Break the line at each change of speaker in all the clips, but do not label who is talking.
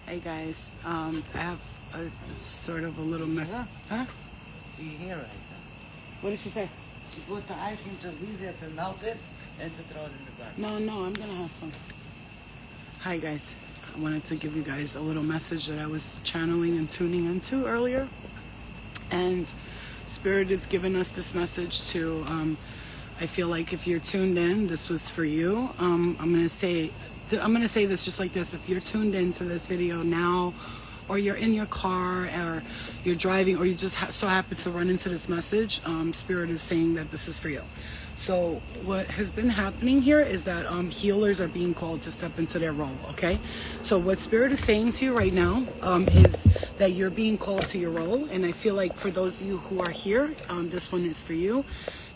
Hey guys, I have a sort of a little mess. Huh?
Do you hear right
What did she say?
You put the ice cream to leave it to melt it and to throw it in the bag.
No, I'm gonna have some. Hi guys, I wanted to give you guys a little message that I was channeling and tuning into earlier, and Spirit is giving us this message to. I feel like if you're tuned in, this was for you. I'm gonna say this just like this. If you're tuned into this video now, or you're in your car, or you're driving, or you just so happen to run into this message, Spirit is saying that this is for you. So what has been happening here is that healers are being called to step into their role, okay? So what Spirit is saying to you right now is that you're being called to your role. And I feel like for those of you who are here, this one is for you.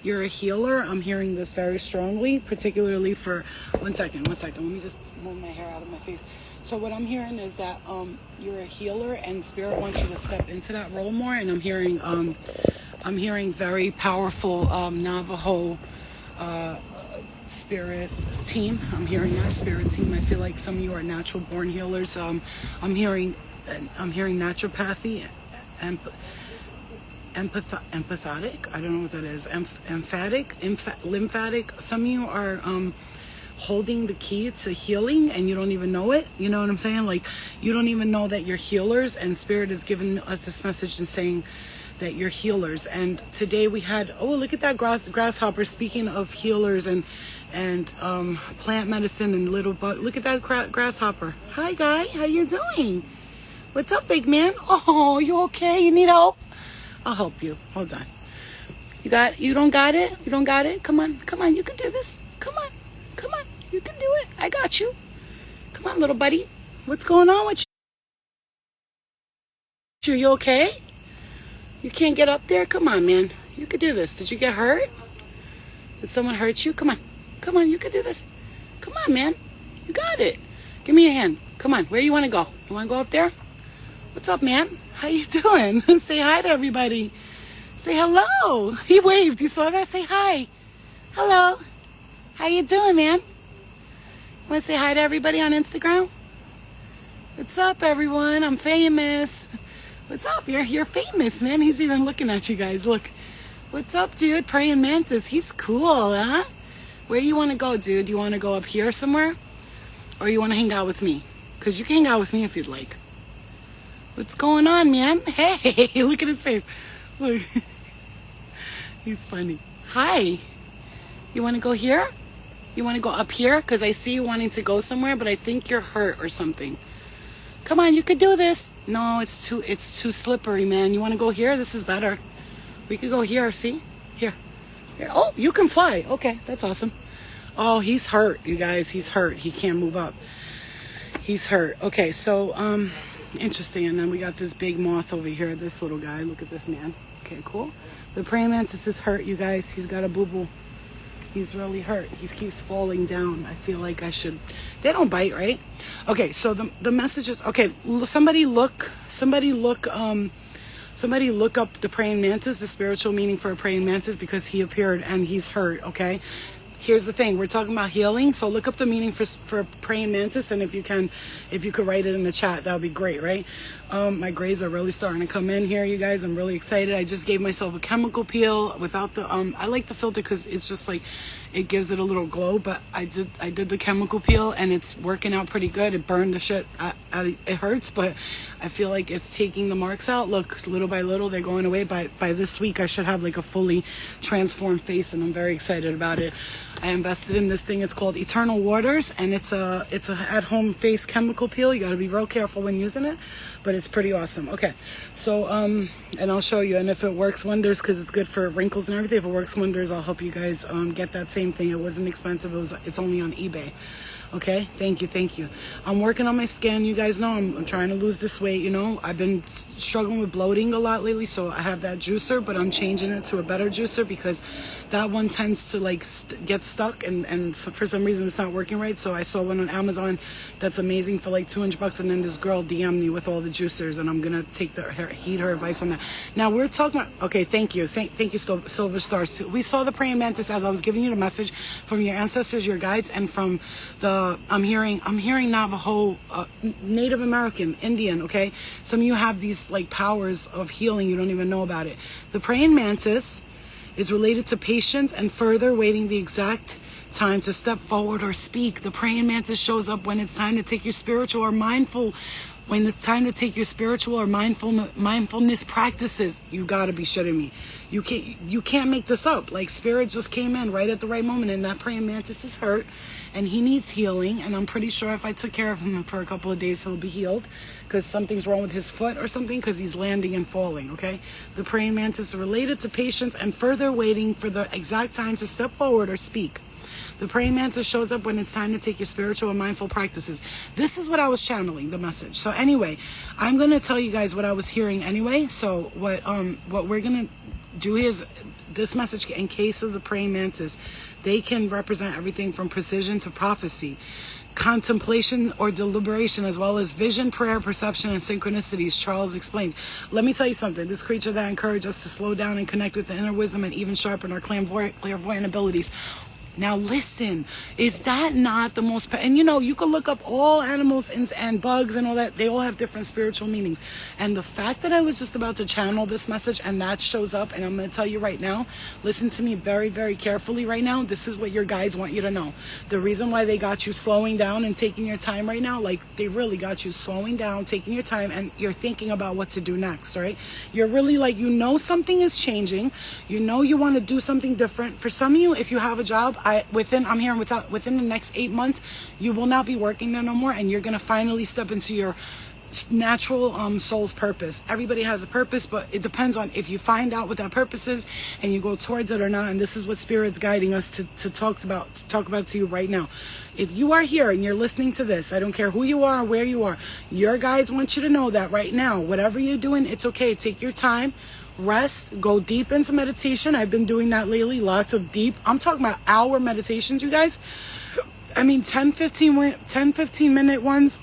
You're a healer. I'm hearing this very strongly, particularly for, one second. Let me just move my hair out of my face. So what I'm hearing is that you're a healer and Spirit wants you to step into that role more. And I'm hearing very powerful Navajo spirit team. I'm hearing that spirit team. I feel like some of you are natural born healers. I'm hearing naturopathy and empathetic. I don't know what that is. Lymphatic. Some of you are holding the key to healing and you don't even know it. You know what I'm saying? Like, you don't even know that you're healers, and Spirit is giving us this message and saying that you're healers. And today we had, oh, look at that grasshopper. Speaking of healers and plant medicine and little bug, look at that grasshopper. Hi guy, how you doing? What's up, big man? Oh, you okay? You need help? I'll help you. Hold on. You don't got it? You don't got it? Come on, you can do this. Come on, you can do it. I got you. Come on, little buddy. What's going on with you? You okay? You can't get up there? Come on, man. You could do this. Did you get hurt? Did someone hurt you? Come on, you could do this. Come on, man. You got it. Give me a hand. Come on, where you want to go? You want to go up there? What's up, man? How you doing? Say hi to everybody. Say hello. He waved. You saw that? Say hi. Hello. How you doing, man? Want to say hi to everybody on Instagram? What's up, everyone? I'm famous. What's up? You're famous, man. He's even looking at you guys. Look. What's up, dude? Praying Mantis. He's cool, huh? Where you want to go, dude? You want to go up here somewhere? Or you want to hang out with me? Because you can hang out with me if you'd like. What's going on, man? Hey, look at his face. Look. He's funny. Hi. You want to go here? You want to go up here? Because I see you wanting to go somewhere, but I think you're hurt or something. Come on, you could do this. No, it's too slippery, man. You want to go here? This is better. We could go here, see? Here. Oh, you can fly. Okay, that's awesome. Oh, he's hurt, you guys. He's hurt. He can't move up. He's hurt. Okay, so, interesting. And then we got this big moth over here, this little guy. Look at this man. Okay, cool. The praying mantis is hurt, you guys. He's got a boo-boo. He's really hurt. He keeps falling down. I feel like I should. They don't bite, right? Okay, so the message is, okay, somebody look up the praying mantis, the spiritual meaning for a praying mantis, because he appeared and he's hurt, okay? Here's the thing, we're talking about healing, so look up the meaning for praying mantis, and if you could write it in the chat, that would be great, right? My grays are really starting to come in here, you guys. I'm really excited. I just gave myself a chemical peel without the I like the filter because it's just like it gives it a little glow, but I did the chemical peel and it's working out pretty good. It burned the shit it hurts, but I feel like it's taking the marks out. Look, little by little they're going away. By this week I should have like a fully transformed face, and I'm very excited about it. I invested in this thing. It's called Eternal Waters, and it's a at-home face chemical peel. You got to be real careful when using it, but it's pretty awesome. Okay, so and I'll show you, and if it works wonders, because it's good for wrinkles and everything, if it works wonders, I'll help you guys get that same thing. It wasn't expensive. It's only on eBay. Okay, thank you. I'm working on my skin. You guys know I'm trying to lose this weight. You know, I've been struggling with bloating a lot lately, so I have that juicer, but I'm changing it to a better juicer because that one tends to like get stuck, and so for some reason it's not working right. So I saw one on Amazon that's amazing for like $200, and then this girl DM'd me with all the juicers, and I'm gonna take heed her advice on that. Now we're talking about, okay, thank you, Silver Stars. We saw the praying mantis as I was giving you the message from your ancestors, your guides, and from the I'm hearing Navajo, Native American, Indian. Okay, some of you have these like powers of healing, you don't even know about it. The praying mantis is related to patience and further waiting the exact time to step forward or speak. The praying mantis shows up when it's time to take your spiritual or mindful. When it's time to take your spiritual or mindfulness practices. You gotta be shitting me. You can't make this up. Like, spirit just came in right at the right moment, and that praying mantis is hurt and he needs healing, and I'm pretty sure if I took care of him for a couple of days he'll be healed, because something's wrong with his foot or something, because he's landing and falling. Okay, the praying mantis is related to patience and further waiting for the exact time to step forward or speak. The praying mantis shows up when it's time to take your spiritual and mindful practices. This is what I was channeling, the message. So anyway, I'm going to tell you guys what I was hearing anyway. So what we're going to do is this message, in case of the praying mantis, they can represent everything from precision to prophecy, contemplation or deliberation, as well as vision, prayer, perception, and synchronicities. Charles explains. Let me tell you something. This creature that encourages us to slow down and connect with the inner wisdom and even sharpen our clairvoyant abilities. Now listen, is that not the most, and you know, you can look up all animals and bugs and all that, they all have different spiritual meanings. And the fact that I was just about to channel this message and that shows up, and I'm going to tell you right now, listen to me very, very carefully right now. This is what your guides want you to know. The reason why they got you slowing down and taking your time right now, like they really got you slowing down, taking your time, and you're thinking about what to do next, right? You're really like, you know, something is changing. You know, you want to do something different. For some of you, if you have a job, within the next 8 months, you will not be working there no more, and you're gonna finally step into your natural soul's purpose. Everybody has a purpose, but it depends on if you find out what that purpose is and you go towards it or not. And this is what Spirit's guiding us to talk about to you right now. If you are here and you're listening to this, I don't care who you are or where you are, your guides want you to know that right now, whatever you're doing, it's okay. Take your time. Rest, go deep into meditation. I've been doing that lately, lots of deep, I'm talking about hour meditations, you guys. I mean, 10-15 minute ones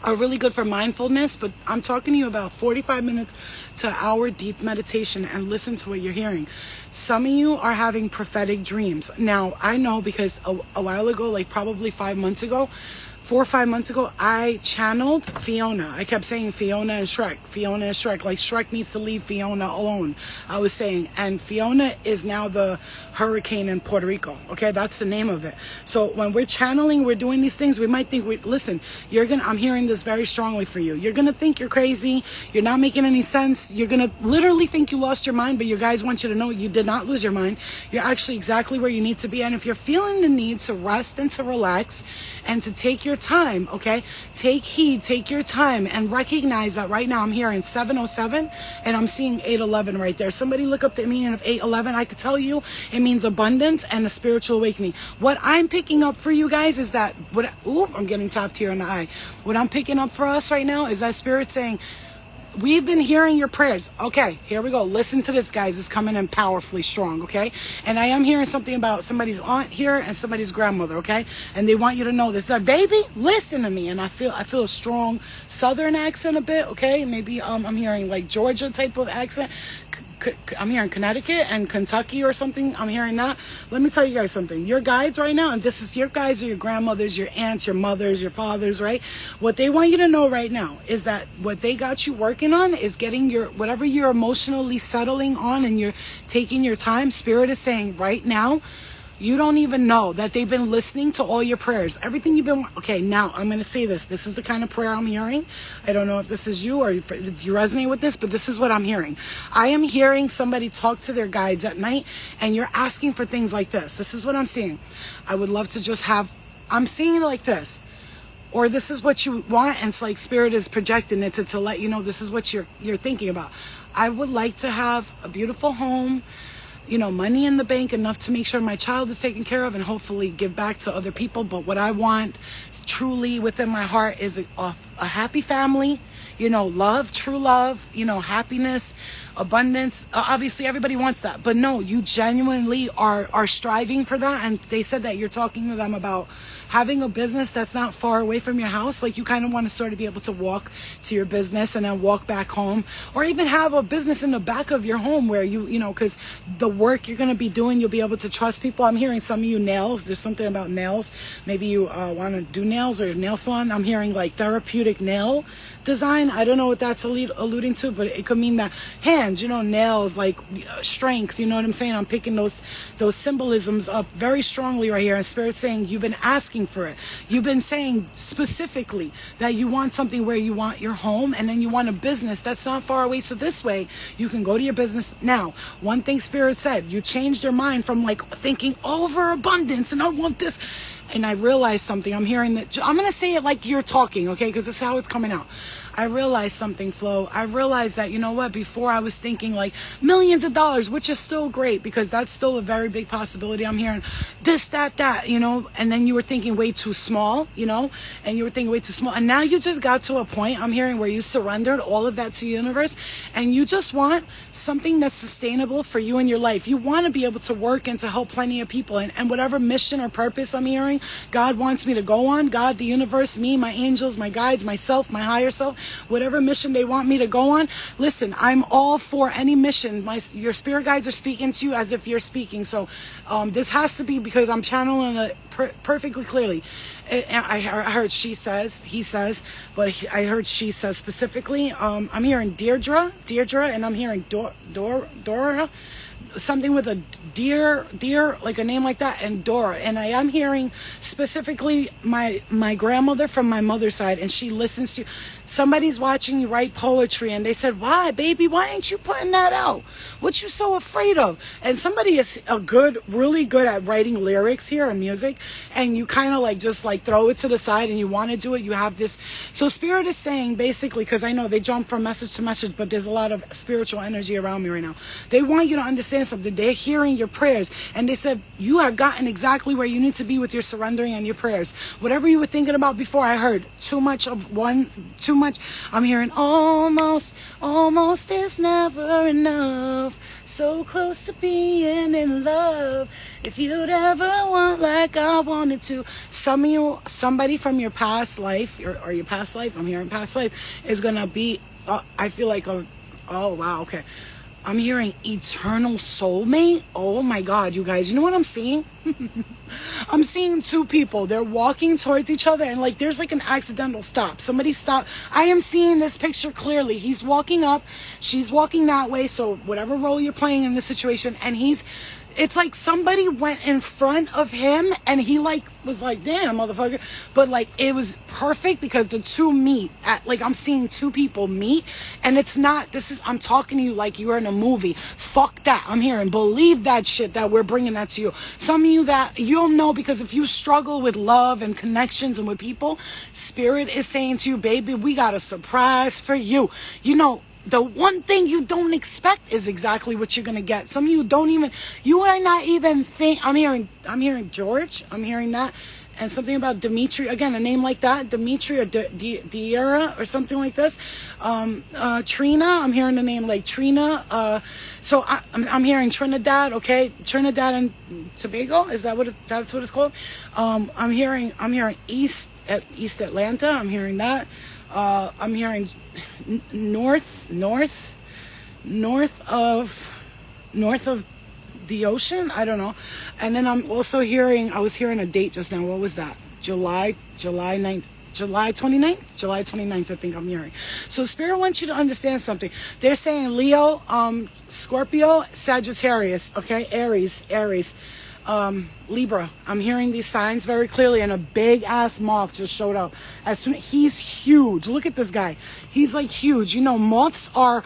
are really good for mindfulness, but I'm talking to you about 45 minutes to an hour deep meditation, and listen to what you're hearing. Some of you are having prophetic dreams. Now, I know because a while ago, like probably 5 months ago, 4 or 5 months ago, I channeled Fiona. I kept saying Fiona and Shrek, Fiona and Shrek. Like Shrek needs to leave Fiona alone, I was saying. And Fiona is now the hurricane in Puerto Rico. Okay, that's the name of it. So when we're channeling, we're doing these things, we might think, listen, I'm hearing this very strongly for you. You're going to think you're crazy. You're not making any sense. You're going to literally think you lost your mind, but your guys want you to know you did not lose your mind. You're actually exactly where you need to be. And if you're feeling the need to rest and to relax and to take your time, okay, take heed, take your time, and recognize that right now I'm hearing 707 and I'm seeing 811 right there. Somebody look up the meaning of 811. I could tell you it means abundance and a spiritual awakening. What I'm picking up for you guys is that I'm getting tapped here in the eye. What I'm picking up for us right now is that Spirit saying, we've been hearing your prayers. Okay, here we go. Listen to this, guys. It's coming in powerfully strong, okay? And I am hearing something about somebody's aunt here and somebody's grandmother, okay? And they want you to know this. That baby, listen to me. And I feel a strong Southern accent a bit, okay? Maybe I'm hearing like Georgia type of accent. I'm hearing Connecticut and Kentucky or something. I'm hearing that. Let me tell you guys something. Your guides right now, and this is your guides are your grandmothers, your aunts, your mothers, your fathers, right? What they want you to know right now is that what they got you working on is getting whatever you're emotionally settling on, and you're taking your time. Spirit is saying right now, you don't even know that they've been listening to all your prayers. Everything you've been... Okay, now I'm going to say this. This is the kind of prayer I'm hearing. I don't know if this is you or if you resonate with this, but this is what I'm hearing. I am hearing somebody talk to their guides at night, and you're asking for things like this. This is what I'm seeing. I would love to just have... I'm seeing it like this. Or this is what you want, and it's like Spirit is projecting it to let you know this is what you're thinking about. I would like to have a beautiful home, you know, money in the bank, enough to make sure my child is taken care of and hopefully give back to other people. But what I want truly within my heart is a happy family. you know, love, true love, you know, happiness, abundance. Obviously everybody wants that, but no, you genuinely are striving for that. And they said that you're talking to them about having a business that's not far away from your house. Like you kind of want to sort of be able to walk to your business and then walk back home, or even have a business in the back of your home where you know, because the work you're going to be doing, you'll be able to trust people. I'm hearing some of you nails. There's something about nails. Maybe you want to do nails or nail salon. I'm hearing like therapeutic nail design. I don't know what that's alluding to, but it could mean that hands, you know, nails, like strength, you know what I'm saying? I'm picking those symbolisms up very strongly right here. And Spirit's saying you've been asking for it. You've been saying specifically that you want something where you want your home, and then you want a business that's not far away. So this way you can go to your business. Now, one thing Spirit said, you changed your mind from like thinking overabundance and I want this. And I realized something. I'm hearing that. I'm going to say it like you're talking, okay? Because that's how it's coming out. I realized something, Flo. I realized that, you know what, before I was thinking like millions of dollars, which is still great because that's still a very big possibility. I'm hearing this, that, you know, and then you were thinking way too small, you know, and you were thinking way too small. And now you just got to a point, I'm hearing, where you surrendered all of that to the universe and you just want something that's sustainable for you in your life. You want to be able to work and to help plenty of people, and whatever mission or purpose I'm hearing God wants me to go on, God, the universe, me, my angels, my guides, myself, my higher self, whatever mission they want me to go on. Listen, I'm all for any mission. Your spirit guides are speaking to you as if you're speaking. So this has to be because I'm channeling it perfectly clearly. I heard she says, he says, but I heard she says specifically. I'm hearing Deirdre, and I'm hearing Dora, something with a deer, like a name like that, and Dora. And I am hearing specifically my grandmother from my mother's side, and she listens to somebody's watching you write poetry, and they said, why, baby, why ain't you putting that out? What you so afraid of? And somebody is really good at writing lyrics here and music, and you kind of like just like throw it to the side and you want to do it. You have this. So Spirit is saying basically, because I know they jump from message to message, but there's a lot of spiritual energy around me right now. They want you to understand something. They're hearing your prayers, and they said you have gotten exactly where you need to be with your surrendering and your prayers. Whatever you were thinking about before, I heard too much of one, too much. I'm hearing almost is never enough. So close to being in love. If you'd ever want like I wanted to. Somebody from your past life, or your past life, I'm hearing past life, is gonna be, I feel like oh wow, okay. I'm hearing eternal soulmate. Oh my God, you guys, you know what I'm seeing? I'm seeing two people. They're walking towards each other, and like there's like an accidental stop. Somebody stop. I am seeing this picture clearly. He's walking up, she's walking that way. So whatever role you're playing in this situation, and it's like somebody went in front of him and he like was like, damn, motherfucker. But like it was perfect because the two meet at, like, I'm seeing two people meet, and it's not, I'm talking to you like you're in a movie. Fuck that. I'm hearing, believe that shit that we're bringing that to you. Some of you that you'll know, because if you struggle with love and connections and with people, Spirit is saying to you, baby, we got a surprise for you. You know, the one thing you don't expect is exactly what you're going to get. Some of you you are not even think. I'm hearing George. I'm hearing that. And something about Dimitri. Again, a name like that. Dimitri or Diera or something like this. Trina. I'm hearing a name like Trina. So I'm hearing Trinidad. Okay. Trinidad and Tobago. Is that that's what it's called? I'm hearing East Atlanta. I'm hearing that. I'm hearing north of the ocean. I don't know. And then I'm also hearing, I was hearing a date just now. What was that? July 29th, I think I'm hearing. So Spirit wants you to understand something. They're saying Leo, Scorpio, Sagittarius, okay, Aries, Libra. I'm hearing these signs very clearly, and a big ass moth just showed up. He's huge. Look at this guy. He's like huge. You know, moths are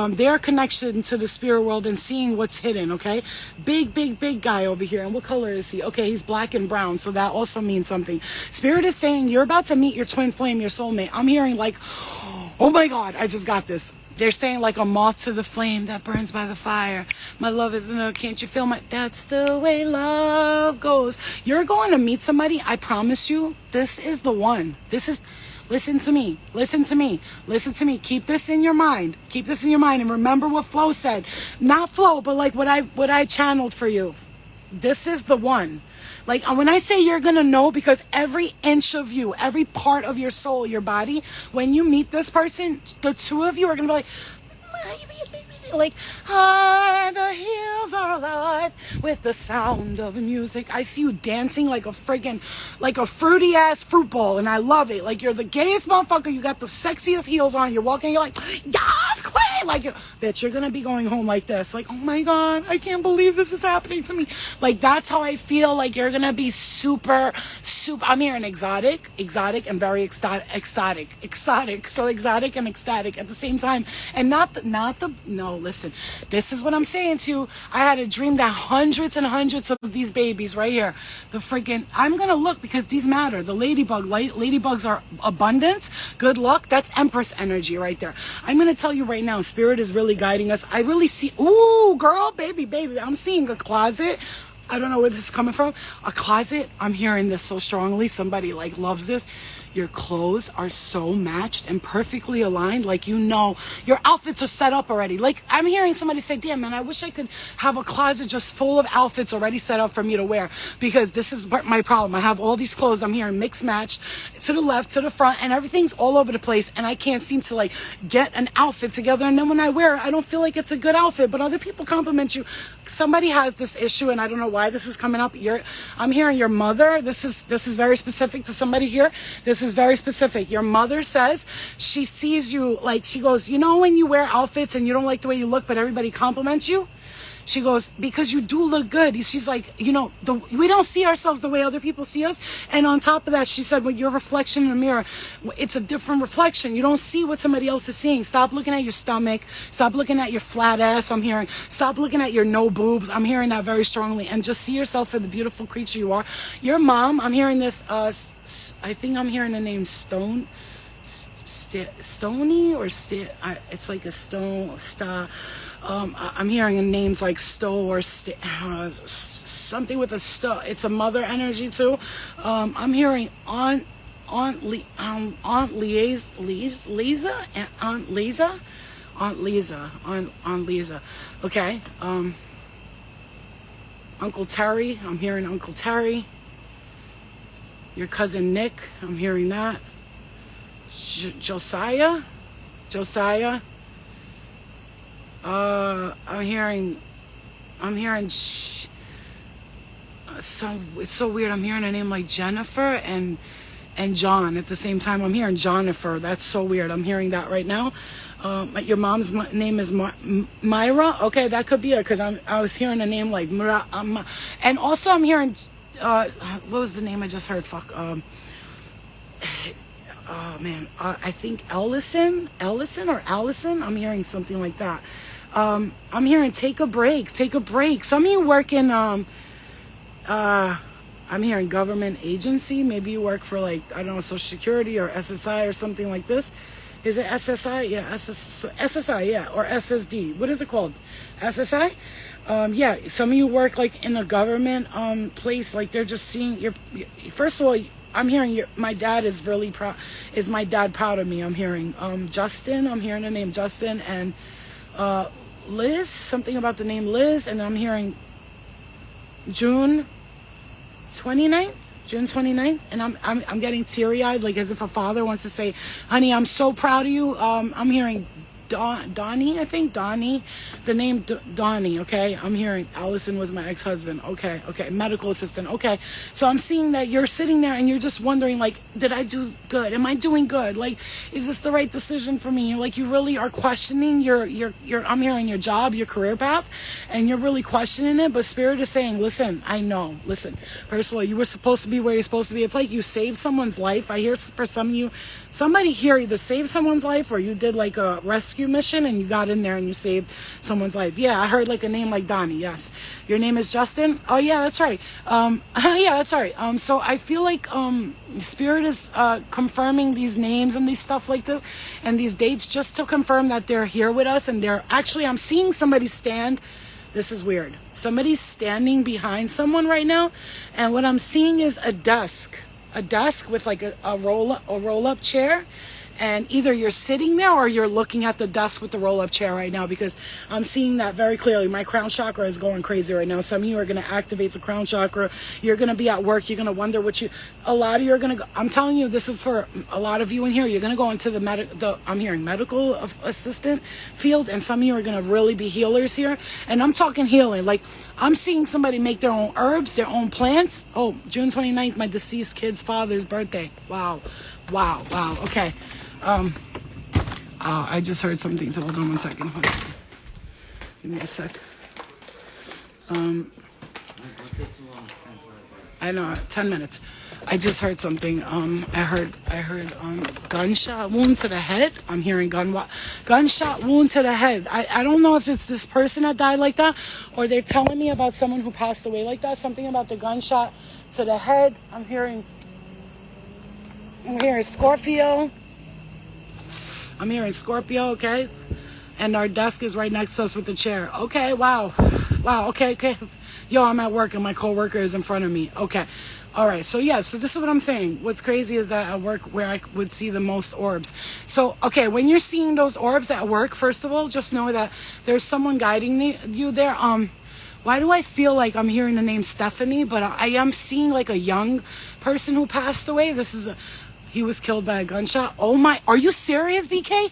their connection to the spirit world and seeing what's hidden. Okay, big guy over here. And what color is he? Okay, he's black and brown, so that also means something. Spirit is saying you're about to meet your twin flame, your soulmate. I'm hearing like, oh my God, I just got this. They're saying like a moth to the flame that burns by the fire. My love is can't you feel that's the way love goes. You're going to meet somebody. I promise you, this is the one. Listen to me. Listen to me. Listen to me. Keep this in your mind. Keep this in your mind. And remember what Flo said. Not Flo, but like what I channeled for you. This is the one. Like when I say you're going to know, because every inch of you, every part of your soul, your body, when you meet this person, the two of you are going to be like, the hills are alive with the sound of music. I see you dancing like a friggin', like a fruity ass fruit ball, and I love it. Like you're the gayest motherfucker. You got the sexiest heels on. You're walking. You're like, yes, queen. Like, bitch, you're gonna be going home like this. Like, oh my god, I can't believe this is happening to me. Like that's how I feel. Like you're gonna be super. I'm hearing exotic, and very ecstatic. So exotic and ecstatic at the same time, and no. Listen, this is what I'm saying to you. I had a dream that hundreds and hundreds of these babies right here, the freaking, I'm gonna look because these matter. The ladybugs are abundance, good luck. That's Empress energy right there. I'm gonna tell you right now, Spirit is really guiding us. I really see, ooh, girl, baby, I'm seeing a closet. I don't know where this is coming from. A closet. I'm hearing this so strongly. Somebody like loves this. Your clothes are so matched and perfectly aligned. Like, you know, your outfits are set up already. Like, I'm hearing somebody say, damn, man, I wish I could have a closet just full of outfits already set up for me to wear. Because this is my problem. I have all these clothes. I'm hearing mixed matched to the left, to the front, and everything's all over the place. And I can't seem to, like, get an outfit together. And then when I wear it, I don't feel like it's a good outfit. But other people compliment you. Somebody has this issue, and I don't know why this is coming up. I'm hearing your mother. This is very specific to somebody here. This is very specific. Your mother says she sees you, like, she goes, you know when you wear outfits and you don't like the way you look, but everybody compliments you? She goes, because you do look good. She's like, you know, we don't see ourselves the way other people see us. And on top of that, she said, well, your reflection in the mirror, it's a different reflection. You don't see what somebody else is seeing. Stop looking at your stomach. Stop looking at your flat ass, I'm hearing. Stop looking at your no boobs. I'm hearing that very strongly. And just see yourself for the beautiful creature you are. Your mom, I'm hearing this, I think I'm hearing the name Stony or it's like a stone, star. I'm hearing names like Stowe or something with a Stowe. It's a mother energy too. I'm hearing Aunt Lisa. Okay. Uncle Terry. I'm hearing Uncle Terry. Your cousin Nick. I'm hearing that. Josiah. I'm hearing it's so weird. I'm hearing a name like Jennifer and John at the same time. I'm hearing Jennifer. That's so weird. I'm hearing that right now. Your mom's name is Myra. Okay, that could be it, because I was hearing a name like Myra. And also I'm hearing what was the name I just heard? Oh man, I think Ellison or Allison. I'm hearing something like that. I'm hearing take a break. Some of you work in I'm hearing government agency. Maybe you work for, like, I don't know, Social Security or SSI or something like this. Is it SSI? Yeah, SSI, yeah, or SSD. What is it called? SSI? Yeah, some of you work like in a government place. Like, they're just seeing your first of all, I'm hearing my dad is really proud. Is my dad proud of me? I'm hearing Justin. I'm hearing the name Justin and Liz. Something about the name Liz, and I'm hearing June 29th. June 29th, and I'm getting teary-eyed, like as if a father wants to say, honey, I'm so proud of you. I'm hearing Donnie, I think Donnie, the name Donnie. Okay, I'm hearing Allison was my ex-husband. Okay, medical assistant. Okay, so I'm seeing that you're sitting there and you're just wondering, like, did I do good? Am I doing good? Like, is this the right decision for me? Like, you really are questioning your I'm hearing your job, your career path, and you're really questioning it. But Spirit is saying, listen, I know. Listen, first of all, you were supposed to be where you're supposed to be. It's like you saved someone's life. I hear for some of you, somebody here either saved someone's life or you did like a rescue mission and you got in there and you saved someone's life. Yeah, I heard like a name like Donnie. Yes. Your name is Justin? Oh yeah, that's right. Yeah, that's right. So I feel like Spirit is confirming these names and these stuff like this and these dates just to confirm that they're here with us, and they're actually, I'm seeing somebody stand. This is weird. Somebody's standing behind someone right now, and what I'm seeing is a desk. a desk with like a roll up chair, and either you're sitting there or you're looking at the desk with the roll-up chair right now, because I'm seeing that very clearly. My crown chakra is going crazy right now. Some of you are going to activate the crown chakra. You're going to be at work. You're going to wonder a lot of you are going to go, I'm telling you, this is for a lot of you in here. You're going to go into I'm hearing medical assistant field, and some of you are going to really be healers here. And I'm talking healing. Like, I'm seeing somebody make their own herbs, their own plants. Oh, June 29th, my deceased kid's father's birthday. Wow. Okay. I just heard something, so hold on 1 second. Give me a sec. I know, 10 minutes. I just heard something. I heard gunshot wound to the head. I'm hearing gunshot wound to the head. I don't know if it's this person that died like that, or they're telling me about someone who passed away like that. Something about the gunshot to the head. I'm hearing Scorpio. I'm hearing Scorpio, okay? And our desk is right next to us with the chair. Okay, wow, okay. Yo, I'm at work and my coworker is in front of me. Okay, all right. So yeah, so this is what I'm saying. What's crazy is that at work where I would see the most orbs. So, okay, when you're seeing those orbs at work, first of all, just know that there's someone guiding you there. Why do I feel like I'm hearing the name Stephanie, but I am seeing like a young person who passed away? He was killed by a gunshot. Oh my, are you serious, BK?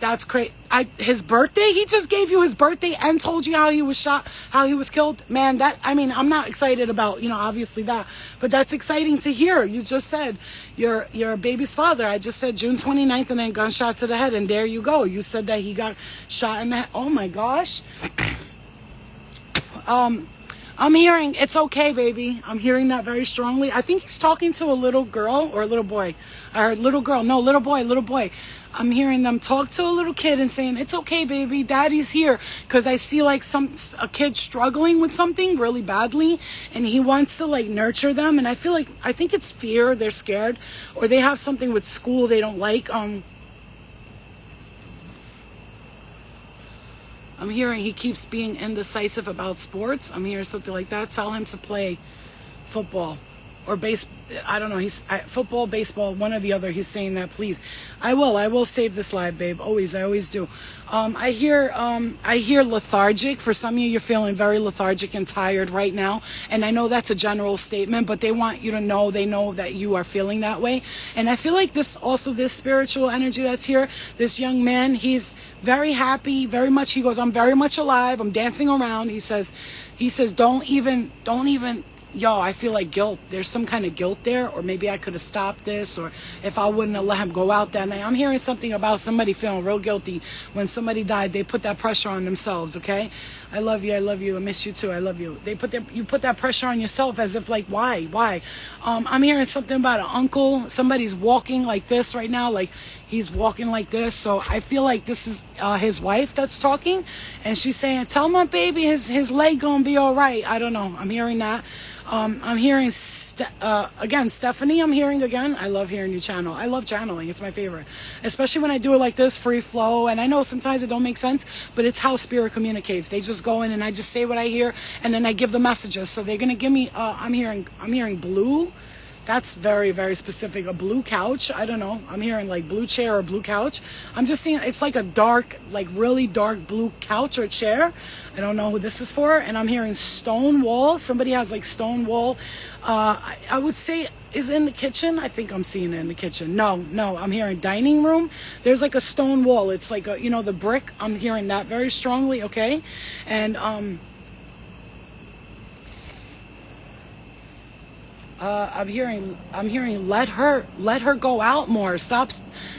That's crazy. His birthday? He just gave you his birthday and told you how he was shot, how he was killed? Man, I'm not excited about, obviously that, but that's exciting to hear. You just said your baby's father. I just said June 29th and then gunshot to the head, and there you go. You said that he got shot in the head. Oh my gosh. I'm hearing, it's okay, baby. I'm hearing that very strongly. I think he's talking to a little girl or a little boy. I heard little girl. No, little boy. I'm hearing them talk to a little kid and saying, it's okay, baby. Daddy's here. Because I see like a kid struggling with something really badly, and he wants to like nurture them. And I think it's fear. They're scared, or they have something with school they don't like. I'm hearing he keeps being indecisive about sports. I'm hearing something like that. Tell him to play football or I don't know. Football, baseball, one or the other. He's saying that, please. I will save this live, babe. I always do. I hear lethargic. For some of you, you're feeling very lethargic and tired right now. And I know that's a general statement, but they want you to know, they know that you are feeling that way. And I feel like this spiritual energy that's here, this young man, he's very happy, very much. He goes, I'm very much alive. I'm dancing around. He says, don't even, yo, I feel like guilt. There's some kind of guilt there, or maybe I could have stopped this, or if I wouldn't have let him go out that night. I'm hearing something about somebody feeling real guilty. When somebody died, they put that pressure on themselves, okay? I love you, I miss you too, I love you. You put that pressure on yourself as if like, why? I'm hearing something about an uncle. Somebody's walking like this right now, like he's walking like this. So I feel like this is his wife that's talking, and she's saying, tell my baby his leg gonna be all right. I don't know, I'm hearing that. I'm hearing, again, Stephanie, I'm hearing again. I love hearing you channel. I love channeling. It's my favorite. Especially when I do it like this, free flow. And I know sometimes it don't make sense, but it's how spirit communicates. They just go in and I just say what I hear, and then I give the messages. So they're going to give me, I'm hearing blue. That's very, very specific. A blue couch. I don't know. I'm hearing like blue chair or blue couch. I'm just seeing it's like a dark, like really dark blue couch or chair. I don't know who this is for. And I'm hearing stone wall. Somebody has like stone wall. I would say is in the kitchen. I think I'm seeing it in the kitchen. No, I'm hearing dining room. There's like a stone wall. It's like a, the brick. I'm hearing that very strongly. Okay. And, I'm hearing let her go out more. Stop.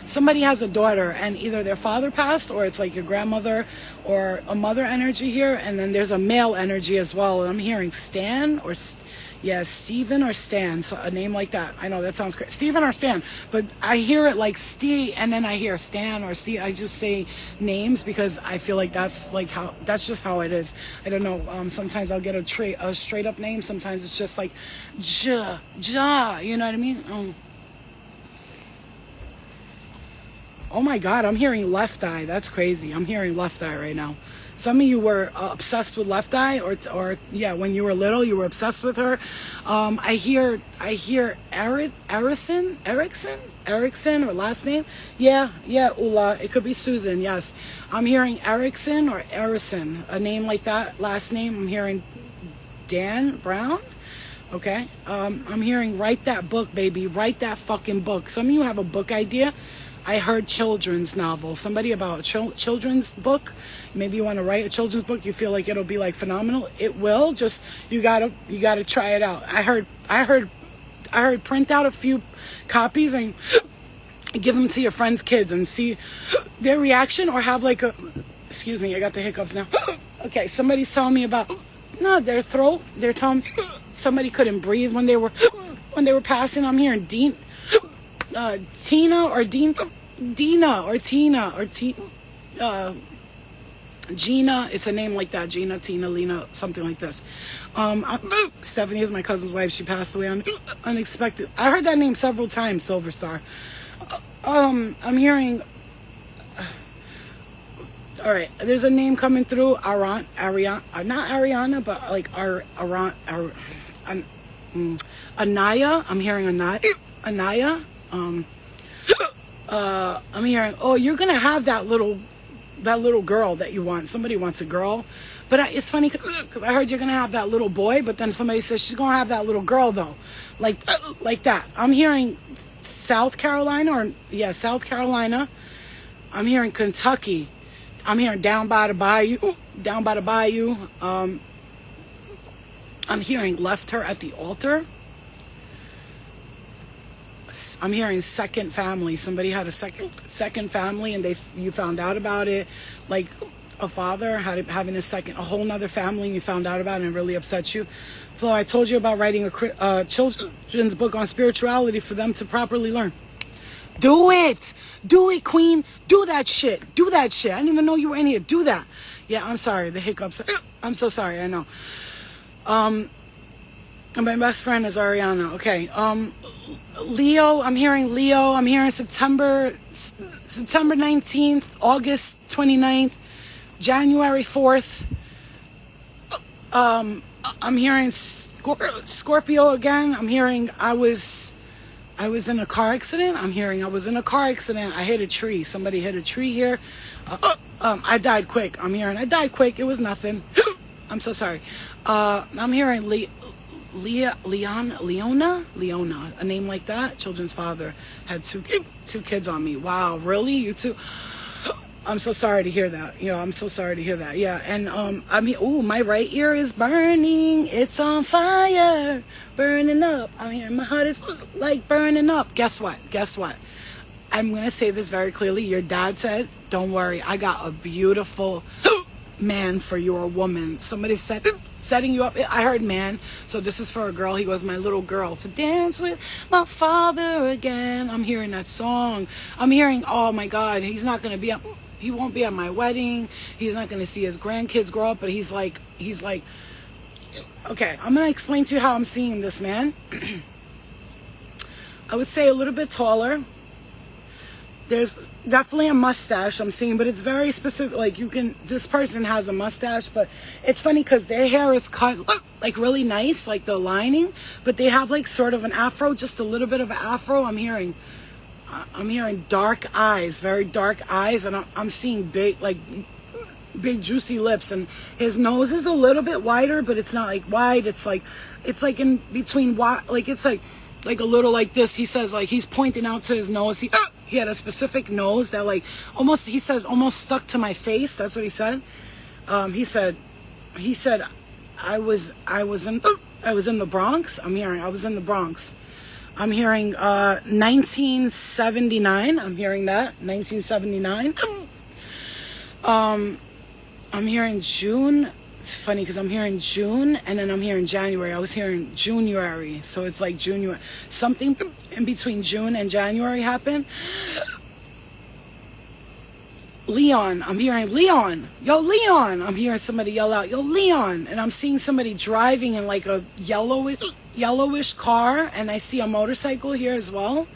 Somebody has a daughter and either their father passed, or it's like your grandmother or a mother energy here, and then there's a male energy as well. And I'm hearing Stan or Steven or Stan, so a name like that. I know that sounds crazy, Steven or Stan, but I hear it like Steve, and then I hear Stan or Steve. I just say names because I feel like that's just how it is. I don't know. Sometimes I'll get a straight up name. Sometimes it's just like Ja. You know what I mean? Oh my God, I'm hearing left eye. That's crazy. I'm hearing left eye right now. Some of you were obsessed with Left Eye, or yeah, when you were little, you were obsessed with her. I hear Erickson, or last name. Yeah, Ula. It could be Susan. Yes, I'm hearing Erickson or Erison, a name like that. Last name. I'm hearing Dan Brown. Okay. I'm hearing write that book, baby. Write that fucking book. Some of you have a book idea. I heard children's novel. Somebody about children's book. Maybe you want to write a children's book. You feel like it'll be like phenomenal. It will. Just you gotta try it out. I heard print out a few copies and give them to your friends' kids and see their reaction, or have like a, excuse me, I got the hiccups now. Okay, somebody's telling me about their throat. They're telling me somebody couldn't breathe when they were passing. I'm hearing Tina or Gina. It's a name like that. Gina, Tina, Lena, something like this. Stephanie is my cousin's wife. She passed away unexpected. I heard that name several times, Silver Star. I'm hearing, all right, there's a name coming through, not Ariana, but like Anaya. I'm hearing Anaya. I'm hearing, oh, you're gonna have that little girl that you want. Somebody wants a girl, but it's funny because I heard you're gonna have that little boy, but then somebody says she's gonna have that little girl though, like that. I'm hearing South Carolina. I'm hearing Kentucky. I'm hearing down by the bayou. I'm hearing left her at the altar. I'm hearing second family. Somebody had a second family, and you found out about it, like a father having a whole nother family, and you found out about it and it really upset you. Flo, I told you about writing a children's book on spirituality for them to properly learn. Do it, queen. Do that shit. I didn't even know you were in here. Do that. Yeah, I'm sorry. The hiccups. I'm so sorry. I know. My best friend is Ariana. Okay. Leo. I'm hearing Leo. I'm hearing September 19th, August 29th, January 4th. I'm hearing Scorpio again. I'm hearing I was in a car accident. I hit a tree. Somebody hit a tree here. I died quick. I died quick. It was nothing. I'm so sorry. I'm hearing Leona, a name like that. Children's father had two kids on me. Wow, really? You two? I'm so sorry to hear that. I'm so sorry to hear that. Yeah, and my right ear is burning. It's on fire, burning up. My heart is like burning up. Guess what? I'm gonna say this very clearly. Your dad said, "Don't worry, I got a beautiful man for your woman." Somebody said, setting you up. I heard man, so this is for a girl. He was my little girl to dance with my father again. I'm hearing that song. I'm hearing, oh my God, he won't be at my wedding. He's not gonna see his grandkids grow up, but he's like, okay, I'm gonna explain to you how I'm seeing this man. I would say a little bit taller. There's definitely a mustache I'm seeing, but it's very specific. Like this person has a mustache, but it's funny because their hair is cut like really nice, like the lining, but they have like sort of an afro, just a little bit of an afro. I'm hearing dark eyes, very dark eyes, and I'm seeing big juicy lips, and his nose is a little bit wider, but it's not like wide. It's like in between, like it's like a little like this. He says like he's pointing out to his nose. He had a specific nose that like almost stuck to my face. That's what he said. He said I was in the Bronx. I'm hearing I was in the Bronx. I'm hearing 1979. I'm hearing that 1979. I'm hearing June. It's funny because I'm hearing June and then I'm hearing January. I was hearing January, so it's like January. Something in between June and January happened. Leon. I'm hearing Leon. Yo, Leon. I'm hearing somebody yell out, yo, Leon. And I'm seeing somebody driving in like a yellowish car, and I see a motorcycle here as well.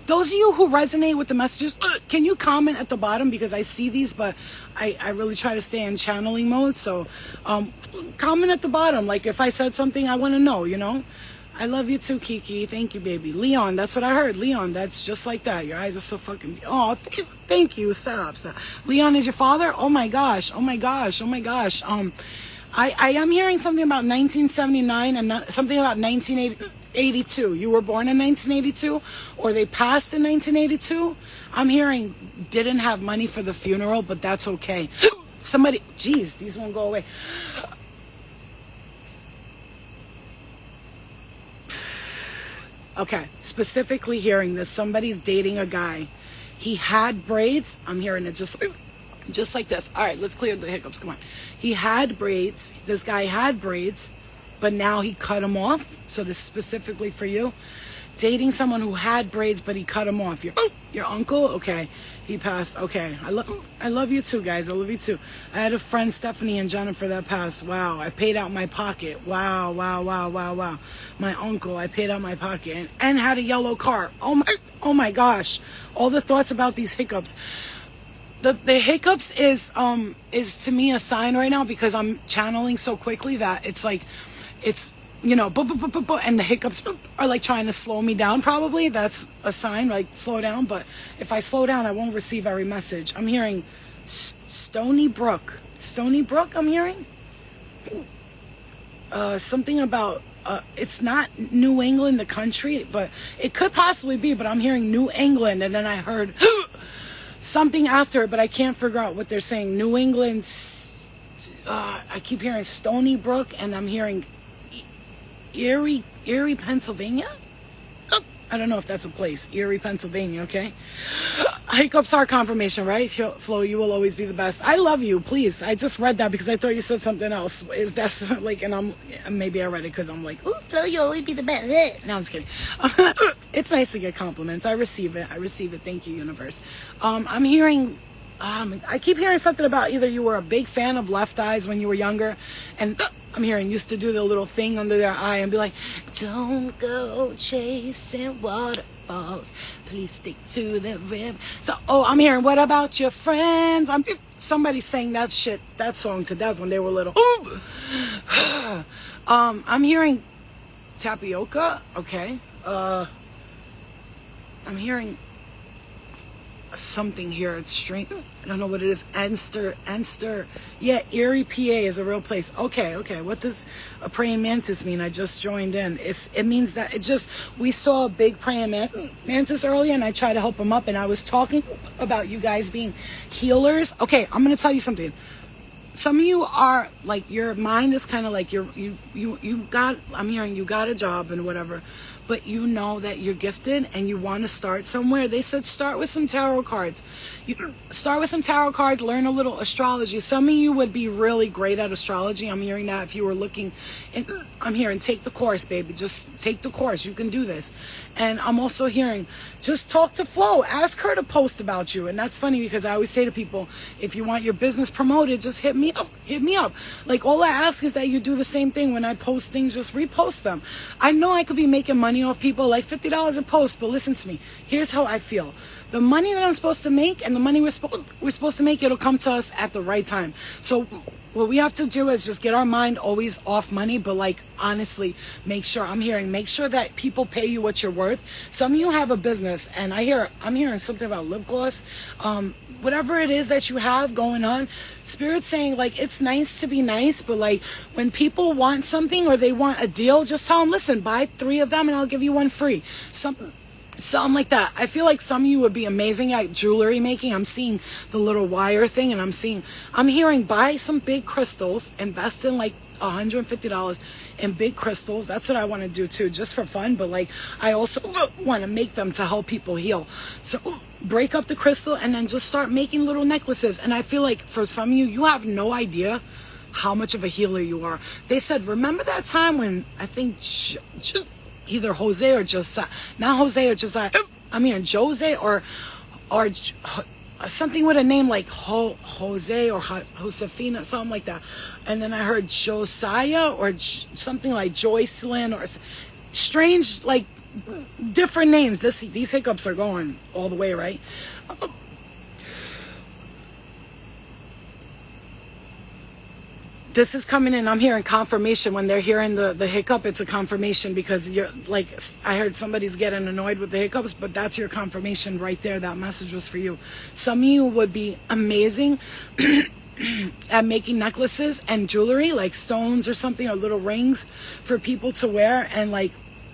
Those of you who resonate with the messages, can you comment at the bottom, because I see these, but I really try to stay in channeling mode. So comment at the bottom, like if I said something I want to know, you know. I love you too, Kiki. Thank you, baby. Leon, that's what I heard. Leon, that's just like that. Your eyes are so fucking... Oh, thank you. Stop. Leon is your father? Oh my gosh. Oh my gosh. Oh my gosh. I am hearing something about 1979 and something about 1982. You were born in 1982, or they passed in 1982. I'm hearing didn't have money for the funeral, but that's okay. Somebody... Jeez, these won't go away. Okay, specifically hearing this, somebody's dating a guy. He had braids. I'm hearing it just like this. All right, let's clear the hiccups. Come on. He had braids. This guy had braids, but now he cut them off. So this is specifically for you. Dating someone who had braids, but he cut them off. Your uncle? Okay. He passed. Okay. I love you too, guys. I love you too. I had a friend, Stephanie and Jennifer, that passed. Wow. I paid out my pocket. Wow. My uncle, I paid out my pocket and had a yellow car. Oh my gosh. All the thoughts about these hiccups. The hiccups is to me a sign right now, because I'm channeling so quickly that it's like, it's, you know, and the hiccups are like trying to slow me down. Probably that's a sign, like slow down. But if I slow down, I won't receive every message. I'm hearing Stony Brook. I'm hearing something about it's not New England, the country, but it could possibly be. But I'm hearing New England, and then I heard something after, but I can't figure out what they're saying. New England. I keep hearing Stony Brook, and I'm hearing Erie, Pennsylvania? I don't know if that's a place. Erie, Pennsylvania, okay? Hiccups are confirmation, right? Flo, you will always be the best. I love you, please. I just read that because I thought you said something else. Is that like, and maybe I read it because I'm like, ooh, Flo, you'll always be the best. No, I'm just kidding. It's nice to get compliments. I receive it. Thank you, universe. I'm hearing... I keep hearing something about either you were a big fan of Left Eyes when you were younger, and I'm hearing used to do the little thing under their eye and be like, don't go chasing waterfalls, please stick to the rib. So, I'm hearing, what about your friends? Somebody sang that song to death when they were little. I'm hearing tapioca. Okay. I'm hearing something here. It's strange. I don't know what it is. Enster. Yeah, Erie, PA is a real place. Okay. What does a praying mantis mean? I just joined in. It means that we saw a big praying mantis earlier, and I tried to help him up, and I was talking about you guys being healers. Okay, I'm gonna tell you something. Some of you are like, your mind is kind of like I'm hearing you got a job and whatever, but you know that you're gifted and you want to start somewhere. They said start with some tarot cards. You start with some tarot cards, learn a little astrology. Some of you would be really great at astrology. I'm hearing that if you were looking, and I'm hearing take the course, baby. Just take the course. You can do this. And I'm also hearing just talk to Flo. Ask her to post about you. And that's funny because I always say to people, if you want your business promoted, just hit me up. Like, all I ask is that you do the same thing. When I post things, just repost them. I know I could be making money off people, like $50 a post, but listen to me. Here's how I feel. The money that I'm supposed to make and the money we're supposed to make, it'll come to us at the right time. So what we have to do is just get our mind always off money, but like, honestly, make sure that people pay you what you're worth. Some of you have a business, and I'm hearing something about lip gloss. Whatever it is that you have going on, Spirit's saying, like, it's nice to be nice, but like, when people want something or they want a deal, just tell them, listen, buy 3 of them and I'll give you 1 free. Something like that. I feel like some of you would be amazing at jewelry making. I'm seeing the little wire thing, and I'm hearing buy some big crystals, invest in like $150 in big crystals. That's what I want to do too, just for fun. But like, I also want to make them to help people heal. So break up the crystal and then just start making little necklaces. And I feel like for some of you, you have no idea how much of a healer you are. They said, remember that time when I think either Jose or Josiah, not Jose or Josiah, I'm hearing Jose or something with a name like Jose or Josefina, something like that. And then I heard Josiah or something like Joycelyn or strange, like different names. These hiccups are going all the way, right? This is coming in. I'm hearing confirmation. When they're hearing the hiccup, it's a confirmation, because you're like, I heard somebody's getting annoyed with the hiccups, but that's your confirmation right there. That message was for you. Some of you would be amazing at making necklaces and jewelry, like stones or something, or little rings for people to wear, and like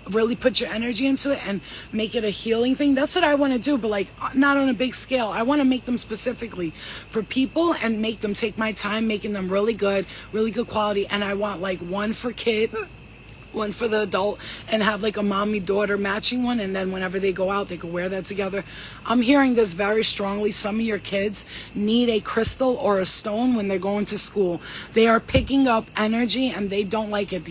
really put your energy into it and make it a healing thing. That's what I want to do, but like not on a big scale. I want to make them specifically for people and make them, take my time making them really good quality. And I want like one for kids, one for the adult, and have like a mommy daughter matching one, and then whenever they go out they can wear that together. I'm hearing this very strongly. Some of your kids need a crystal or a stone when they're going to school. They are picking up energy and they don't like it.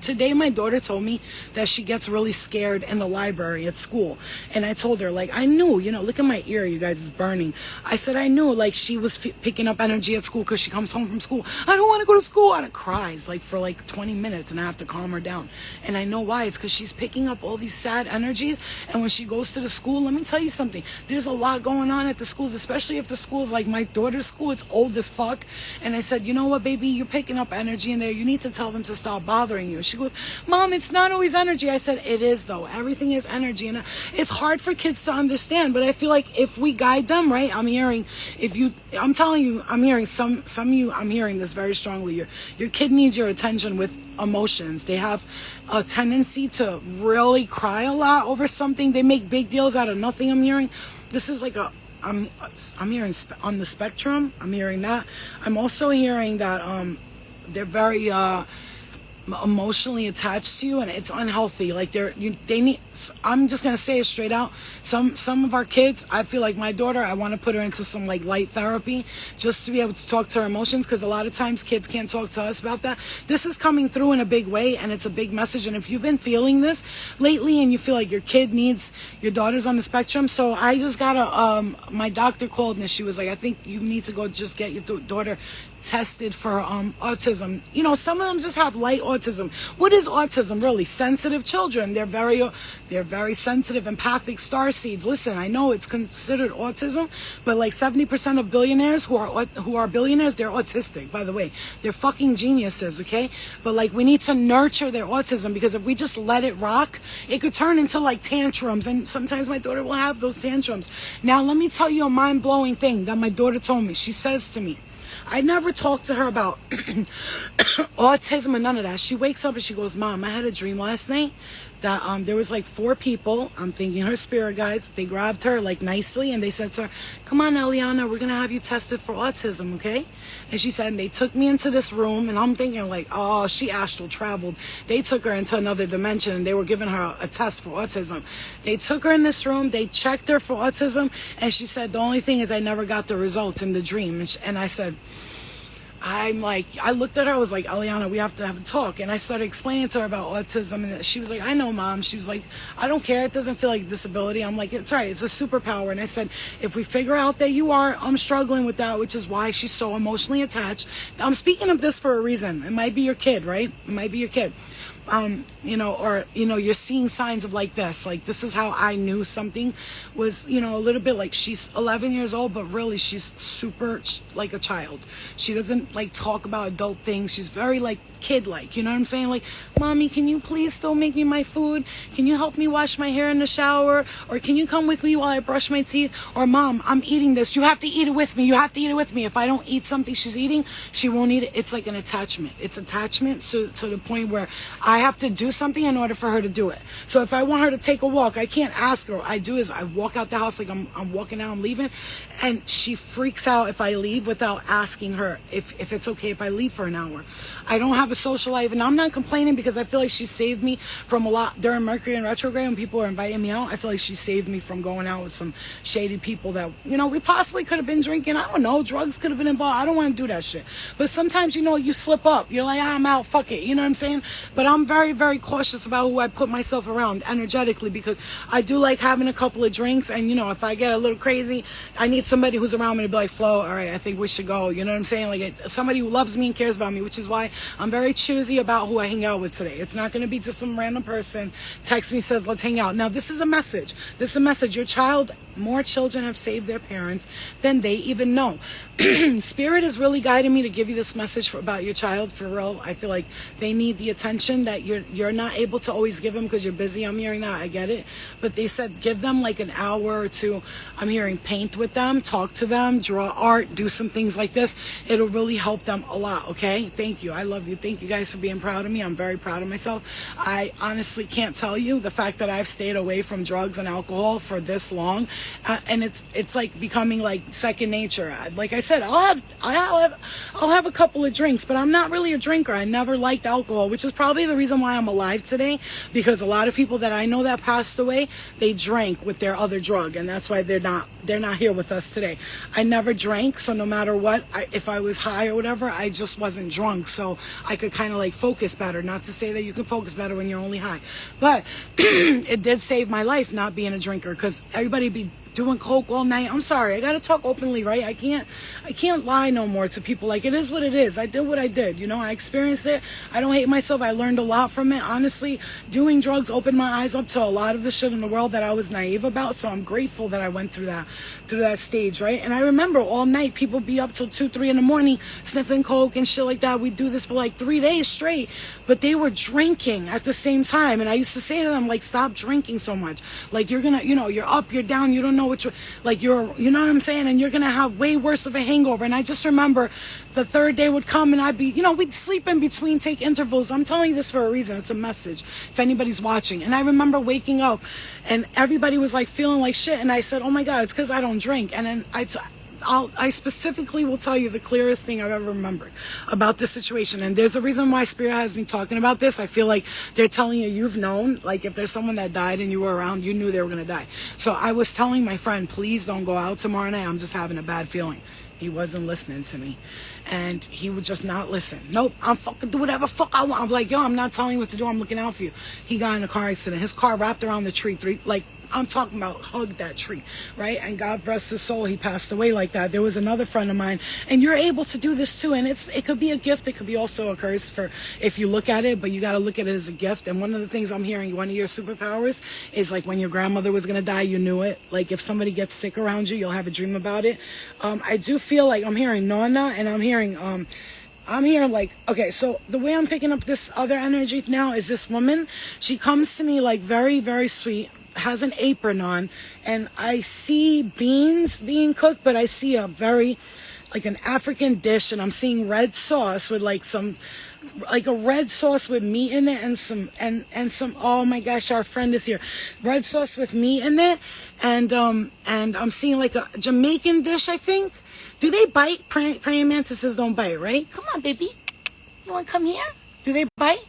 Today my daughter told me that she gets really scared in the library at school, and I told her, like, I knew, you know, look at my ear, you guys, is burning. I said I knew, like, she was picking up energy at school, because she comes home from school, I don't want to go to school, and it cries like for like 20 minutes, and I have to calm her down. And I know why. It's because she's picking up all these sad energies, and when she goes to the school, let me tell you something, there's a lot going on at the schools, especially if the school's like my daughter's school. It's old as fuck. And I said, you know what, baby, you're picking up energy in there. You need to tell them to stop bothering you. She goes, Mom, it's not always energy. I said, it is though. Everything is energy. And it's hard for kids to understand, but I feel like if we guide them, right, I'm hearing, I'm telling you, I'm hearing some of you, I'm hearing this very strongly. Your kid needs your attention with emotions. They have a tendency to really cry a lot over something. They make big deals out of nothing. I'm hearing this is like I'm hearing on the spectrum. I'm hearing that. I'm also hearing that they're very emotionally attached to you, and it's unhealthy. Like they need, I'm just gonna say it straight out, some of our kids, I feel like my daughter, I want to put her into some like light therapy just to be able to talk to her emotions, because a lot of times kids can't talk to us about that. This is coming through in a big way, and it's a big message. And if you've been feeling this lately and you feel like your kid needs, your daughter's on the spectrum, so I just got my doctor called and she was like, I think you need to go just get your daughter tested for autism. You know, some of them just have light autism. What is autism really? Sensitive children. They're very sensitive, empathic star seeds. Listen, I know it's considered autism, but like 70% of billionaires who are billionaires, they're autistic, by the way. They're fucking geniuses, okay? But like, we need to nurture their autism, because if we just let it rock, it could turn into like tantrums, and sometimes my daughter will have those tantrums. Now, let me tell you a mind-blowing thing that my daughter told me. She says to me, I never talked to her about autism and none of that. She wakes up and she goes, Mom, I had a dream last night that there was like 4 people, I'm thinking her spirit guides, they grabbed her like nicely and they said to her, come on, Eliana, we're going to have you tested for autism, okay? And she said, and they took me into this room, and I'm thinking like, oh, she astral traveled. They took her into another dimension and they were giving her a test for autism. They took her in this room, they checked her for autism, and she said, the only thing is I never got the results in the dream. And I said, I looked at her, I was like, Eliana, we have to have a talk. And I started explaining to her about autism, and she was like, I know, Mom. She was like, I don't care, it doesn't feel like a disability. I'm like, it's all right, it's a superpower. And I said, if we figure out that you are, I'm struggling with that, which is why she's so emotionally attached. I'm speaking of this for a reason. It might be your kid, right? It might be your kid. You know, or, you know, you're seeing signs of like this is how I knew something was, you know, a little bit like, she's 11 years old, but really she's super like a child. She doesn't like talk about adult things. She's very like kid-like, you know what I'm saying? Like, Mommy, can you please still make me my food? Can you help me wash my hair in the shower? Or can you come with me while I brush my teeth? Or, Mom, I'm eating this. You have to eat it with me. You have to eat it with me. If I don't eat something she's eating, she won't eat it. It's like an attachment. It's attachment to the point where I have to do something in order for her to do it. So if I want her to take a walk, I can't ask her. What I do is I walk out the house like I'm walking out, I'm leaving, and she freaks out if I leave without asking her if it's okay if I leave for an hour. I don't have a social life, and I'm not complaining because I feel like she saved me from a lot during Mercury in retrograde when people were inviting me out. I feel like she saved me from going out with some shady people that, you know, we possibly could have been drinking. I don't know, drugs could have been involved. I don't want to do that shit. But sometimes, you know, you slip up. You're like, I'm out, fuck it. You know what I'm saying? But I'm very, very cautious about who I put myself around energetically, because I do like having a couple of drinks, and, you know, if I get a little crazy, I need somebody who's around me to be like, Flo, all right, I think we should go. You know what I'm saying? Like, somebody who loves me and cares about me, which is why I'm very very choosy about who I hang out with today. It's not going to be just some random person text me, says, let's hang out. Now, this is a message. This is a message. Your child, more children have saved their parents than they even know. Spirit is really guiding me to give you this message about your child, for real. I feel like they need the attention that you're not able to always give them because you're busy. I'm hearing that. I get it. But they said give them like an hour or two. I'm hearing paint with them, talk to them, draw art, do some things like this. It'll really help them a lot, okay? Thank you. I love you. Thank you guys for being proud of me. I'm very proud of myself. I honestly can't tell you the fact that I've stayed away from drugs and alcohol for this long. And it's like becoming like second nature. Like I said, I'll have a couple of drinks, but I'm not really a drinker. I never liked alcohol, which is probably the reason why I'm alive today, because a lot of people that I know that passed away, they drank with their other drug, and that's why they're not here with us today. I never drank, so no matter what, if I was high or whatever, I just wasn't drunk, so I could kind of like focus better. Not to say that you can focus better when you're only high, but it did save my life not being a drinker, because everybody be doing coke all night. I'm sorry, I gotta talk openly, right? I can't lie no more to people. Like, it is what it is. I did what I did, you know. I experienced it. I don't hate myself. I learned a lot from it. Honestly, doing drugs opened my eyes up to a lot of the shit in the world that I was naive about, so I'm grateful that I went through that stage, right? And I remember all night people be up till 2, 3 in the morning sniffing coke and shit like that. We do this for like 3 days straight, but they were drinking at the same time. And I used to say to them, like, stop drinking so much. Like, you're gonna, you know, you're up, you're down, you don't know what you're, like, you know what I'm saying? And you're gonna have way worse of a hangover. And I just remember the third day would come and I'd be, you know, we'd sleep in between, take intervals. I'm telling you this for a reason. It's a message if anybody's watching. And I remember waking up and everybody was like feeling like shit. And I said, oh my God, it's because I don't drink. And then I specifically will tell you the clearest thing I've ever remembered about this situation. And there's a reason why Spirit has me talking about this. I feel like they're telling you, you've known, like if there's someone that died and you were around, you knew they were going to die. So I was telling my friend, please don't go out tomorrow night. I'm just having a bad feeling. He wasn't listening to me. And he would just not listen. Nope, I'm fucking do whatever fuck I want. I'm like, yo, I'm not telling you what to do. I'm looking out for you. He got in a car accident. His car wrapped around the tree. I'm talking about hugged that tree, right? And God rest his soul, he passed away like that. There was another friend of mine, and you're able to do this too. And it could be a gift. It could be also a curse for if you look at it, but you got to look at it as a gift. And one of the things I'm hearing, one of your superpowers is like when your grandmother was going to die, you knew it. Like if somebody gets sick around you, you'll have a dream about it. I do feel like I'm hearing Nona, and I'm hearing like, okay, so the way I'm picking up this other energy now is this woman. She comes to me like very, very sweet, has an apron on, and I see beans being cooked, but I see a very, like an African dish, and I'm seeing red sauce with like some, like a red sauce with meat in it and some, oh my gosh, our friend is here. Red sauce with meat in it, and I'm seeing like a Jamaican dish, I think. Do they bite? Praying mantises don't bite, right? Come on, baby. You want to come here? Do they bite?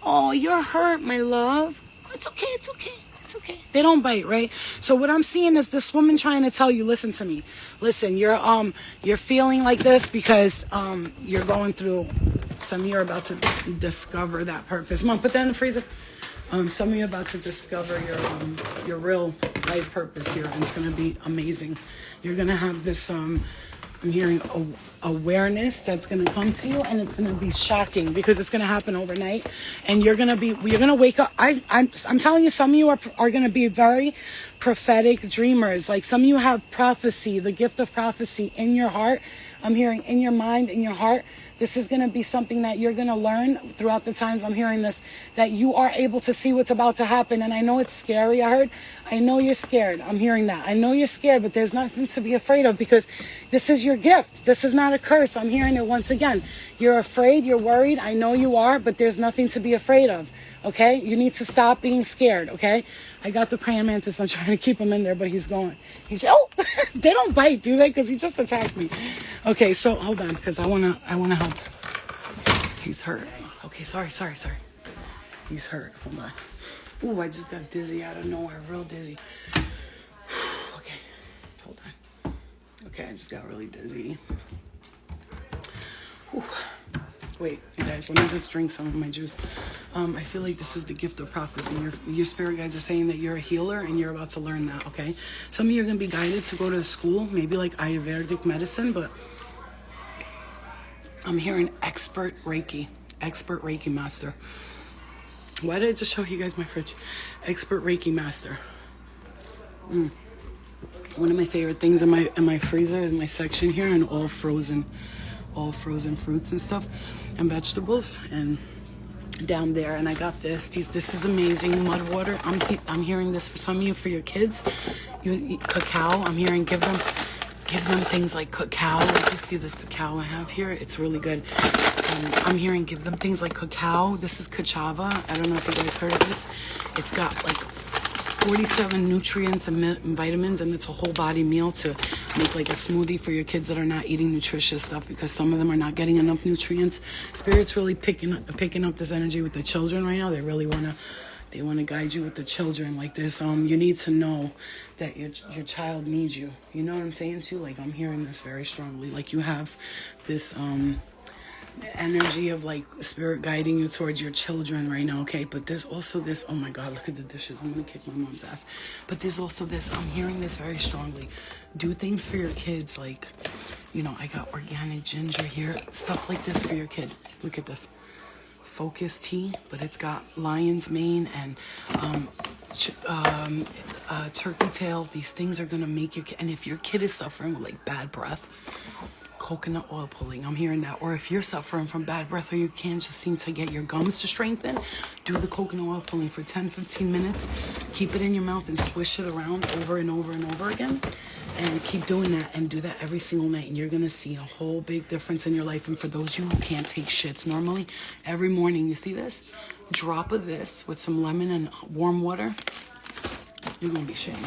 Oh, you're hurt, my love. It's okay, it's okay. It's okay. They don't bite, right? So what I'm seeing is this woman trying to tell you, listen to me. Listen, you're feeling like this because you're going through you're about to discover that purpose. Mom, put that in the freezer. Some of you are about to discover your real life purpose here, and it's gonna be amazing. You're gonna have this I'm hearing awareness that's going to come to you, and it's going to be shocking because it's going to happen overnight, and you're going to wake up. I'm telling you, some of you are going to be very prophetic dreamers. Like some of you have prophecy, the gift of prophecy in your heart. I'm hearing in your mind, in your heart. This is going to be something that you're going to learn throughout the times I'm hearing this, that you are able to see what's about to happen. And I know it's scary, I know you're scared. I'm hearing that. I know you're scared, but there's nothing to be afraid of because this is your gift. This is not a curse. I'm hearing it once again. You're afraid, you're worried. I know you are, but there's nothing to be afraid of. Okay? You need to stop being scared. Okay? I got the praying mantis. I'm trying to keep him in there, but he's going. They don't bite, do they? Because he just attacked me. Okay, so hold on, because I wanna help. He's hurt. Okay, sorry. He's hurt. Hold on. Ooh, I just got dizzy out of nowhere, real dizzy. Okay, hold on. Okay, I just got really dizzy. Whew. Wait, you guys, let me just drink some of my juice. I feel like this is the gift of prophecy. Your spirit guides are saying that you're a healer and you're about to learn that, okay? Some of you are going to be guided to go to school, maybe like Ayurvedic medicine, but I'm hearing expert Reiki. Expert Reiki Master. Why did I just show you guys my fridge? Expert Reiki Master. One of my favorite things in my freezer, in my section here, and all frozen fruits and stuff and vegetables. And down there, and I got this. This is amazing. Mud water. I'm hearing this for some of you, for your kids. You eat cacao. I'm hearing give them things like cacao. Like you see this cacao I have here. It's really good. I'm hearing give them things like cacao. This is cachava. I don't know if you guys heard of this. It's got like 47 nutrients and vitamins, and it's a whole body meal to make like a smoothie for your kids that are not eating nutritious stuff, because some of them are not getting enough nutrients. Spirit's really picking up this energy with the children right now. They really want to guide you with the children. Like this, you need to know that your child needs you. You know what I'm saying too? Like I'm hearing this very strongly. Like you have this energy of like spirit guiding you towards your children right now, okay? But there's also this, oh my God, look at the dishes. I'm gonna kick my mom's ass. But there's also this, I'm hearing this very strongly. Do things for your kids, like, you know, I got organic ginger here, stuff like this for your kid. Look at this. Focus tea, but it's got lion's mane and turkey tail. These things are gonna make your kid, and if your kid is suffering with like bad breath, coconut oil pulling, I'm hearing that. Or if you're suffering from bad breath, or you can't just seem to get your gums to strengthen, do the coconut oil pulling for 10-15 minutes. Keep it in your mouth and swish it around over and over and over again, and keep doing that, and do that every single night, and you're gonna see a whole big difference in your life. And for those of you who can't take shits normally, every morning, you see this drop of this with some lemon and warm water, you're gonna be shitting.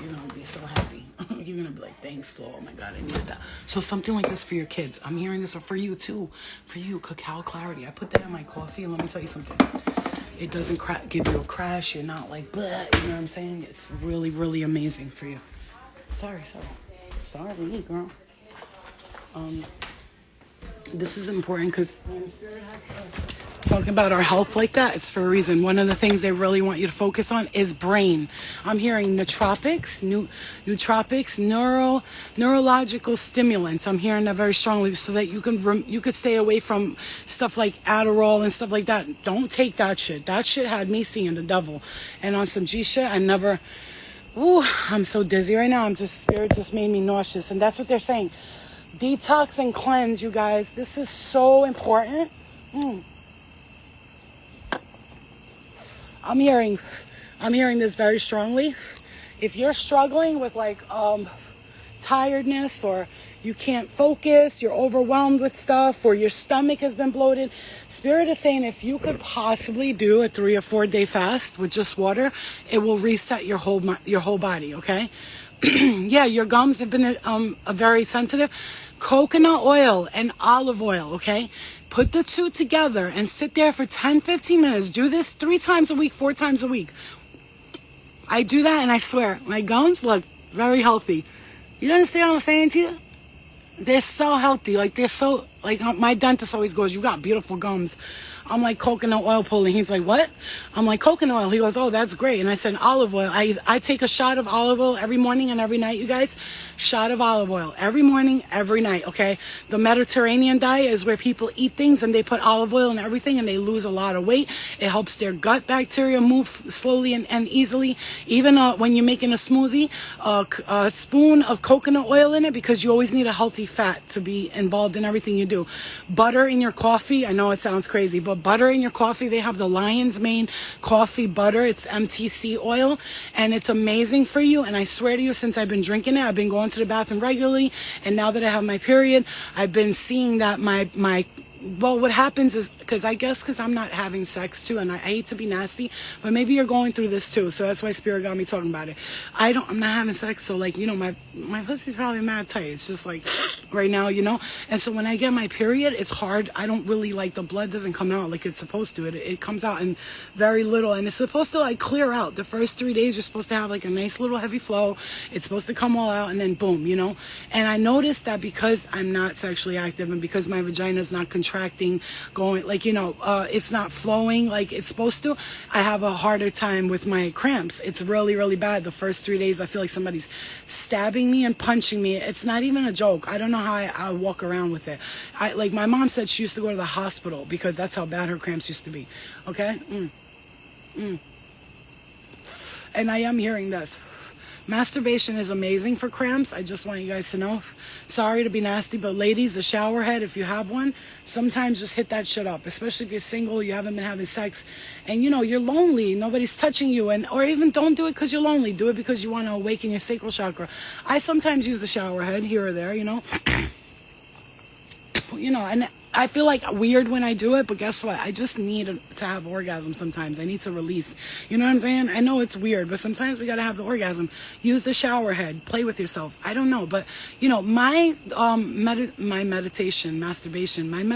You're gonna be so happy. You're gonna be like, thanks, Flo. Oh my God, I needed that. So something like this for your kids. I'm hearing this for you too. For you, cacao clarity. I put that in my coffee, and let me tell you something. It doesn't give you a crash. You're not like, bleh, you know what I'm saying? It's really, really amazing for you. Sorry, girl. This is important, because when Spirit has us talking about our health like that, it's for a reason. One of the things they really want you to focus on is brain. I'm hearing nootropics, neurological stimulants. I'm hearing that very strongly, so that you could stay away from stuff like Adderall and stuff like that. Don't take that shit. That shit had me seeing the devil. And on some G shit, I'm so dizzy right now. Spirit just made me nauseous. And that's what they're saying. Detox and cleanse, you guys. This is so important. I'm hearing this very strongly. If you're struggling with like tiredness, or you can't focus, you're overwhelmed with stuff, or your stomach has been bloated, Spirit is saying if you could possibly do a 3 or 4 day fast with just water, it will reset your whole body, okay? Yeah, your gums have been very sensitive. Coconut oil and olive oil, okay? Put the two together and sit there for 10-15 minutes. Do this 3 times a week, 4 times a week. I do that, and I swear, my gums look very healthy. You understand what I'm saying to you? They're so healthy. Like, they're so, like, my dentist always goes, you got beautiful gums. I'm like, coconut oil pulling. He's like, what? I'm like, coconut oil. He goes, oh, that's great. And I said, olive oil. I take a shot of olive oil every morning and every night, you guys. Shot of olive oil every morning, every night, okay? The Mediterranean diet is where people eat things and they put olive oil and everything, and they lose a lot of weight. It helps their gut bacteria move slowly and easily. Even when you're making a smoothie, a spoon of coconut oil in it, because you always need a healthy fat to be involved in everything you do. Butter in your coffee. I know it sounds crazy, but butter in your coffee. They have the Lion's Mane coffee butter. It's MTC oil, and it's amazing for you. And I swear to you, since I've been drinking it, I've been going to the bathroom regularly, and now that I have my period, I've been seeing that well, what happens is, because I'm not having sex too, and I hate to be nasty, but maybe you're going through this too, so that's why Spirit got me talking about it. I'm not having sex, so like, you know, my pussy's probably mad tight. It's just like right now, you know. And so when I get my period, it's hard. I don't really, like, the blood doesn't come out like it's supposed to. It comes out in very little, and it's supposed to like clear out. The first 3 days you're supposed to have like a nice little heavy flow. It's supposed to come all out, and then boom, you know. And I noticed that because I'm not sexually active, and because my vagina is not contracting, going, like, you know, it's not flowing like it's supposed to, I have a harder time with my cramps. It's really, really bad. The first 3 days I feel like somebody's stabbing me and punching me. It's not even a joke. I don't know how I walk around with it. Like my mom said she used to go to the hospital because that's how bad her cramps used to be. Okay? And I am hearing this. Masturbation is amazing for cramps. I just want you guys to know. Sorry to be nasty, but ladies, the shower head, if you have one, sometimes just hit that shit up. Especially if you're single, you haven't been having sex, and you know, you're lonely, nobody's touching you, or even don't do it because you're lonely. Do it because you want to awaken your sacral chakra. I sometimes use the shower head here or there, you know. And I feel like weird when I do it, but guess what? I just need to have orgasm sometimes. I need to release. You know what I'm saying? I know it's weird, but sometimes we got to have the orgasm. Use the shower head. Play with yourself. I don't know, but my meditation, masturbation, when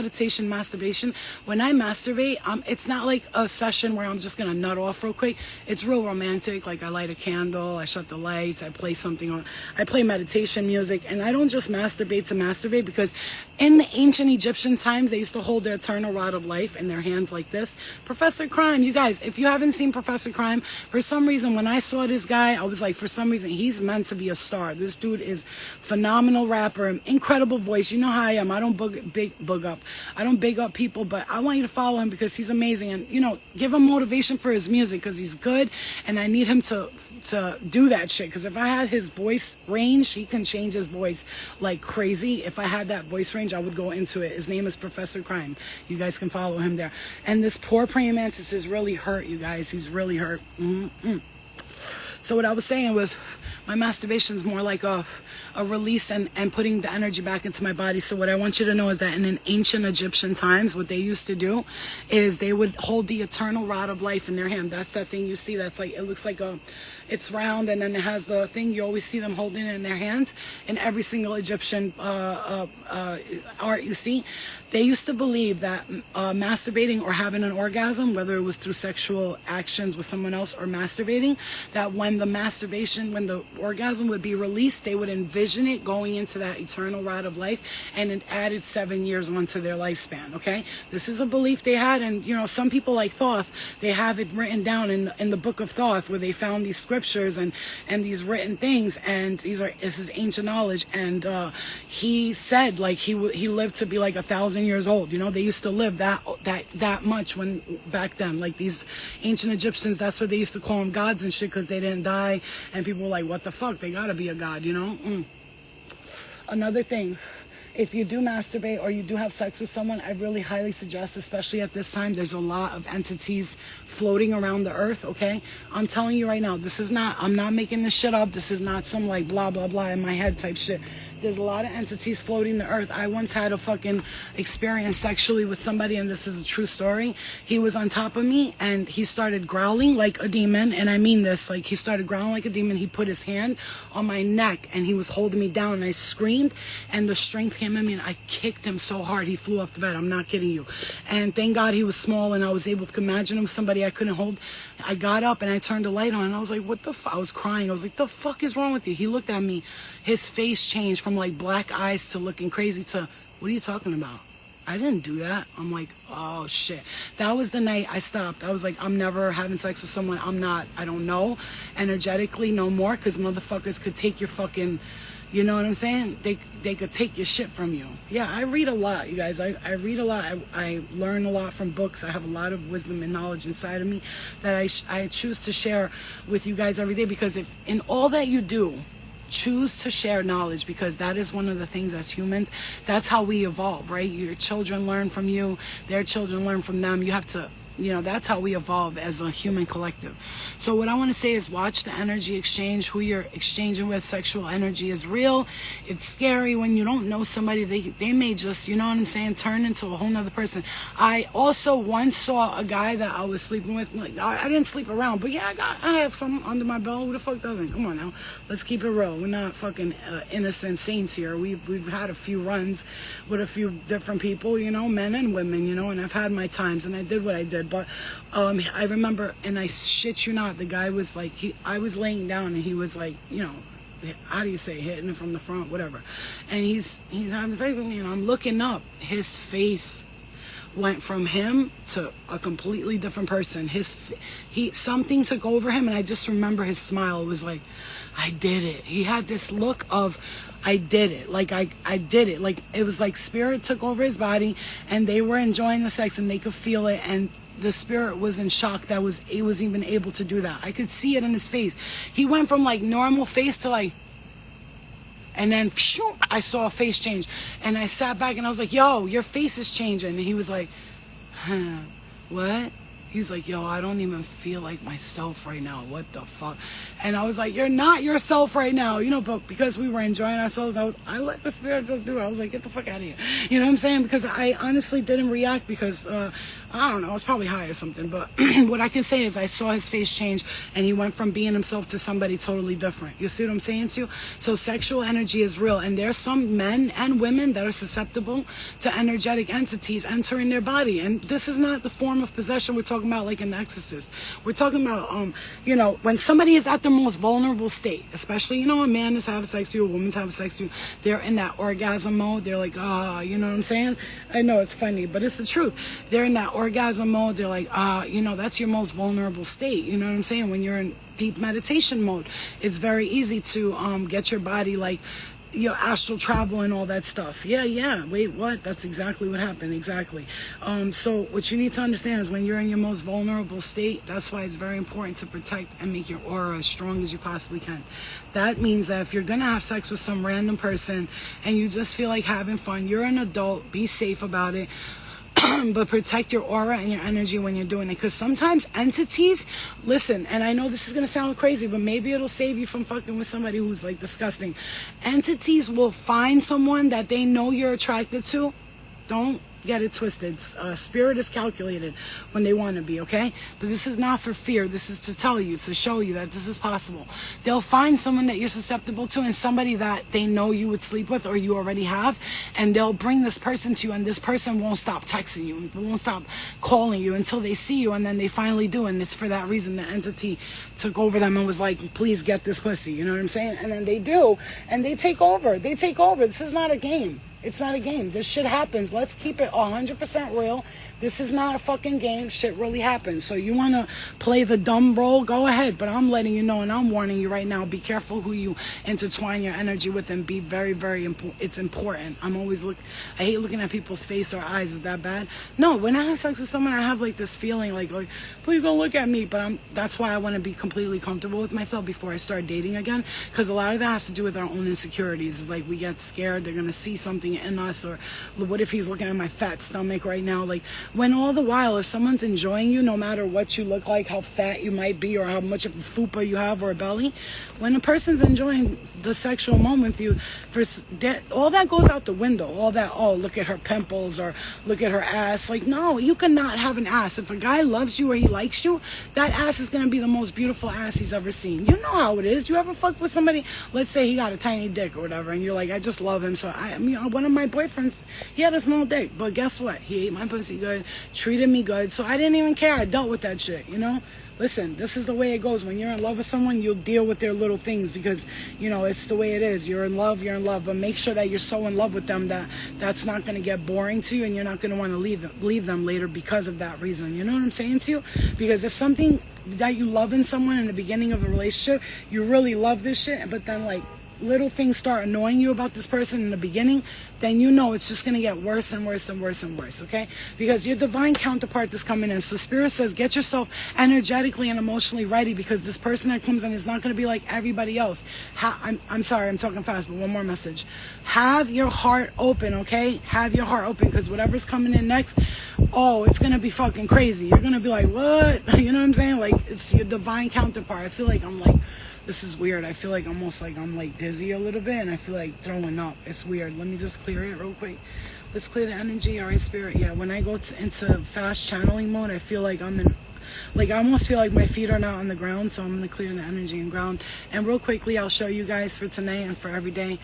I masturbate, it's not like a session where I'm just going to nut off real quick. It's real romantic. Like I light a candle, I shut the lights, I play something on, I play meditation music, and I don't just masturbate to masturbate, because in the ancient Egyptian times, they used to hold the eternal rod of life in their hands like this. Professor Crime, you guys, if you haven't seen Professor Crime, for some reason, when I saw this guy, I was like, for some reason, he's meant to be a star. This dude is phenomenal rapper, incredible voice. You know how I am. I don't big up people, but I want you to follow him because he's amazing. And, give him motivation for his music because he's good, and I need him to do that shit, because if I had his voice range, he can change his voice like crazy. If I had that voice range, I would go into it. His name is Professor Crime. You guys can follow him there. And this poor praying mantis is really hurt, you guys. He's really hurt. So what I was saying was, my masturbation is more like a release and putting the energy back into my body. So what I want you to know is that in ancient Egyptian times, what they used to do is they would hold the eternal rod of life in their hand. That's that thing you see. That's like, it looks like it's round, and then it has the thing. You always see them holding it in their hands. In every single Egyptian art you see, they used to believe that masturbating or having an orgasm, whether it was through sexual actions with someone else or masturbating, that when the orgasm would be released, they would envision it going into that eternal rod of life, and it added 7 years onto their lifespan. Okay, this is a belief they had, and some people like Thoth, they have it written down in the book of Thoth, where they found these scriptures and these written things, and this is ancient knowledge. And he said, like, he lived to be like 1,000 years old. They used to live that much when back then. Like these ancient Egyptians, that's what they used to call them, gods and shit, because they didn't die. And people were like, what the fuck? They gotta be a god, Another thing, if you do masturbate or you do have sex with someone, I really highly suggest, especially at this time, there's a lot of entities floating around the earth, okay? I'm telling you right now, I'm not making this shit up. This is not some like blah, blah, blah in my head type shit. There's a lot of entities floating the earth. I once had a fucking experience sexually with somebody, and this is a true story. He was on top of me, and he started growling like a demon, and I mean this, like he started growling like a demon. He put his hand on my neck, and he was holding me down, and I screamed, and the strength came in me, and I kicked him so hard he flew off the bed. I'm not kidding you. And thank God he was small, and I was able to imagine him somebody I couldn't hold. I got up, and I turned the light on, and I was like, what the fuck? I was crying. I was like, the fuck is wrong with you? He looked at me. His face changed from like black eyes to looking crazy to, what are you talking about? I didn't do that. I'm like, oh shit. That was the night I stopped. I was like, I'm never having sex with someone I don't know energetically no more, because motherfuckers could take your fucking, you know what I'm saying? They could take your shit from you. Yeah, I read a lot, you guys. I read a lot. I learn a lot from books. I have a lot of wisdom and knowledge inside of me that I choose to share with you guys every day, because if in all that you do, choose to share knowledge, because that is one of the things as humans, that's how we evolve, right? Your children learn from you, their children learn from them. You have to, that's how we evolve as a human collective. So what I want to say is, watch the energy exchange. Who you're exchanging with, sexual energy is real. It's scary when you don't know somebody. They may just, you know what I'm saying, turn into a whole nother person. I also once saw a guy that I was sleeping with. Like, I didn't sleep around, but yeah, I have some under my belt. Who the fuck doesn't? Come on now, let's keep it real. We're not fucking innocent saints here. We've had a few runs with a few different people, men and women, and I've had my times, and I did what I did. But I remember, and I shit you not, the guy was like, I was laying down, and he was like, how do you say, hitting it from the front, whatever. And he's having sex with me, and I'm looking up. His face went from him to a completely different person. Something took over him, and I just remember his smile. It was like, I did it. He had this look of, I did it. Like, I did it. Like, it was like spirit took over his body, and they were enjoying the sex, and they could feel it, and the spirit was in shock that he was even able to do that. I could see it in his face. He went from like normal face to like, and then phew, I saw a face change, and I sat back and I was like, yo, your face is changing. And he was like, huh, what? He's like, yo, I don't even feel like myself right now. What the fuck? And I was like, you're not yourself right now. You know, but because we were enjoying ourselves, I let the spirit just do it. I was like, get the fuck out of here. You know what I'm saying? Because I honestly didn't react because, I don't know, I was probably high or something. But what I can say is I saw his face change, and he went from being himself to somebody totally different. You see what I'm saying to you? So sexual energy is real. And there's some men and women that are susceptible to energetic entities entering their body. And this is not the form of possession we're talking about like an exorcist. We're talking about, you know, when somebody is at their most vulnerable state, especially, you know, a man is having sex with you, a woman's having sex with you, they're in that orgasm mode. They're like, you know what I'm saying? I know it's funny, but it's the truth. They're in that orgasm mode. They're like, you know, that's your most vulnerable state. You know what I'm saying? When you're in deep meditation mode, it's very easy to get your body like, you know, astral travel and all that stuff. Yeah. Wait, what? That's exactly what happened. Exactly. So what you need to understand is when you're in your most vulnerable state, that's why it's very important to protect and make your aura as strong as you possibly can. That means that if you're going to have sex with some random person and you just feel like having fun, you're an adult, be safe about it. But protect your aura and your energy when you're doing it. Because sometimes entities, listen, and I know this is going to sound crazy, but maybe it'll save you from fucking with somebody who's like disgusting. Entities will find someone that they know you're attracted to. Don't get it twisted. Spirit is calculated when they want to be, okay? But this is not for fear. This is to tell you, to show you that this is possible. They'll find someone that you're susceptible to and somebody that they know you would sleep with or you already have, and they'll bring this person to you, and this person won't stop texting you, won't stop calling you until they see you, and then they finally do, and it's for that reason the entity took over them and was like, please get this pussy, you know what I'm saying? And then they do, and they take over. They take over. This is not a game. It's not a game. This shit happens. Let's keep it 100% real. This is not a fucking game. Shit really happens. So you want to play the dumb role? Go ahead. But I'm letting you know, and I'm warning you right now. Be careful who you intertwine your energy with, and be very, very important. It's important. I hate looking at people's face or eyes. Is that bad? No, when I have sex with someone, I have like this feeling like please don't look at me. But that's why I want to be completely comfortable with myself before I start dating again. Because a lot of that has to do with our own insecurities. It's like we get scared. They're going to see something in us. Or what if he's looking at my fat stomach right now? Like, when all the while, if someone's enjoying you, no matter what you look like, how fat you might be, or how much of a fupa you have or a belly, when a person's enjoying the sexual moment with you, all that goes out the window. All that, oh, look at her pimples or look at her ass. Like, no, you cannot have an ass. If a guy loves you or he likes you, that ass is going to be the most beautiful ass he's ever seen. You know how it is. You ever fuck with somebody, let's say he got a tiny dick or whatever, and you're like, I just love him. So, I mean, one of my boyfriends, he had a small dick, but guess what? He ate my pussy good, treated me good, so I didn't even care. I dealt with that shit, you know? Listen, this is the way it goes. When you're in love with someone, you'll deal with their little things because, you know, it's the way it is. You're in love, but make sure that you're so in love with them that that's not going to get boring to you, and you're not going to want to leave them later because of that reason. You know what I'm saying to you? Because if something that you love in someone in the beginning of a relationship, you really love this shit, but then like little things start annoying you about this person in the beginning, then you know it's just going to get worse and worse and worse and worse, okay? Because your divine counterpart is coming in. So Spirit says, get yourself energetically and emotionally ready, because this person that comes in is not going to be like everybody else. I'm sorry, I'm talking fast, but one more message. Have your heart open, okay? Have your heart open, because whatever's coming in next, oh, it's going to be fucking crazy. You're going to be like, what? You know what I'm saying? Like, it's your divine counterpart. I feel like I'm like, this is weird. I feel like almost like I'm like dizzy a little bit, and I feel like throwing up. It's weird. Let me just clear it real quick. Let's clear the energy. All right, Spirit. Yeah, when I go into fast channeling mode, I feel like I'm in, like I almost feel like my feet are not on the ground, so I'm going to clear the energy and ground. And real quickly, I'll show you guys for tonight and for every day.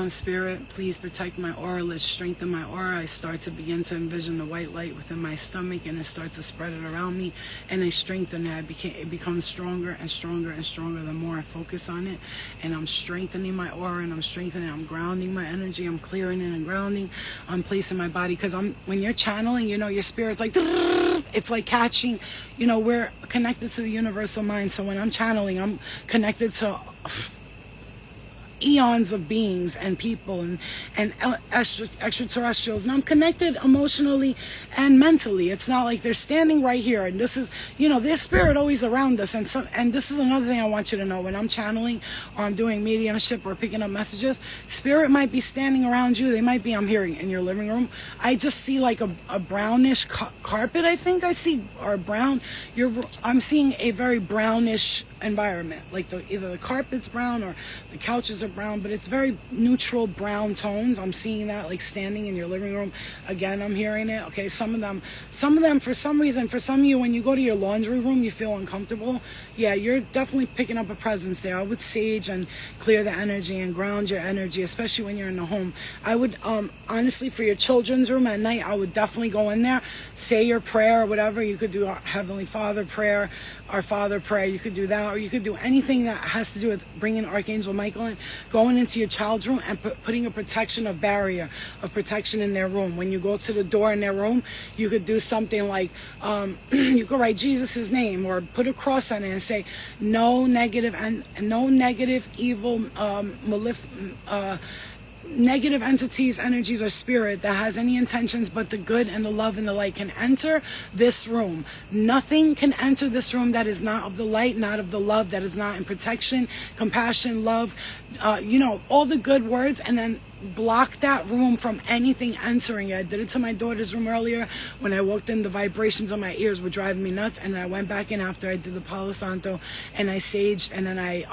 Spirit, please protect my aura. Let's strengthen my aura. I start to begin to envision the white light within my stomach, and it starts to spread it around me, and I strengthen it. It becomes stronger and stronger and stronger the more I focus on it. And I'm strengthening my aura, and I'm strengthening, I'm grounding my energy, I'm clearing it and grounding. I'm placing my body, because when you're channeling, you know, your spirit's like, it's like catching, you know, we're connected to the universal mind. So when I'm channeling, I'm connected to eons of beings and people and extraterrestrials. And I'm connected emotionally and mentally. It's not like they're standing right here. And this is, there's spirit always around us. And this is another thing I want you to know. When I'm channeling or I'm doing mediumship or picking up messages, spirit might be standing around you. They might be, I'm hearing, in your living room. I just see like a brownish carpet, I think I see, or brown. I'm seeing a very brownish environment. Like either the carpet's brown or the couches are brown, but it's very neutral brown tones. I'm seeing that, like standing in your living room. Again, I'm hearing it. Okay, some of them for some reason, for some of you, when you go to your laundry room, you feel uncomfortable. Yeah, you're definitely picking up a presence there. I would sage and clear the energy and ground your energy, especially when you're in the home. I would, honestly, for your children's room at night, I would definitely go in there, say your prayer or whatever. You could do a Heavenly Father prayer, Our Father prayer. You could do that, or you could do anything that has to do with bringing Archangel Michael in, going into your child's room and putting a barrier of protection in their room. When you go to the door in their room, you could do something like, you could write Jesus' name or put a cross on it and say, no negative and no negative, evil, negative entities, energies, or spirit that has any intentions but the good and the love and the light can enter this room. Nothing can enter this room that is not of the light, not of the love, that is not in protection, compassion, love, all the good words, and then block that room from anything entering it. I did it to my daughter's room earlier. When I walked in, the vibrations on my ears were driving me nuts, and then I went back in after I did the Palo Santo, and I saged, and then I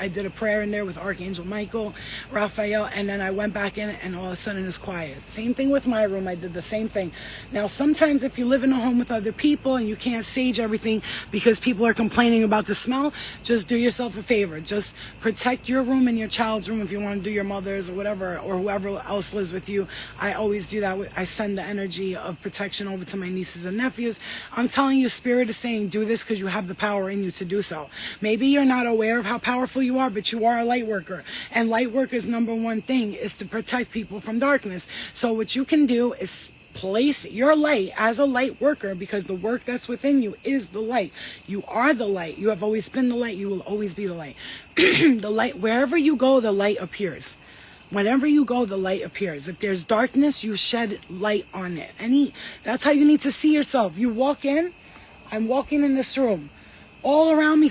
did a prayer in there with Archangel Michael, Raphael, and then I went back in, and all of a sudden it's quiet. Same thing with my room. I did the same thing. Now, sometimes if you live in a home with other people and you can't sage everything because people are complaining about the smell, just do yourself a favor. Just protect your room and your child's room if you want to do your mother's or whatever, or whoever else lives with you. I always do that. I send the energy of protection over to my nieces and nephews. I'm telling you, Spirit is saying do this because you have the power in you to do so. Maybe you're not aware of how powerful you are, but you are a light worker. And light worker's number one thing is to protect people from darkness. So what you can do is place your light as a light worker, because the work that's within you is the light. You are the light. You have always been the light. You will always be the light. The light, wherever you go, the light appears. Whenever you go, the light appears. If there's darkness, you shed light on it. That's how you need to see yourself. You walk in, I'm walking in this room. All around me,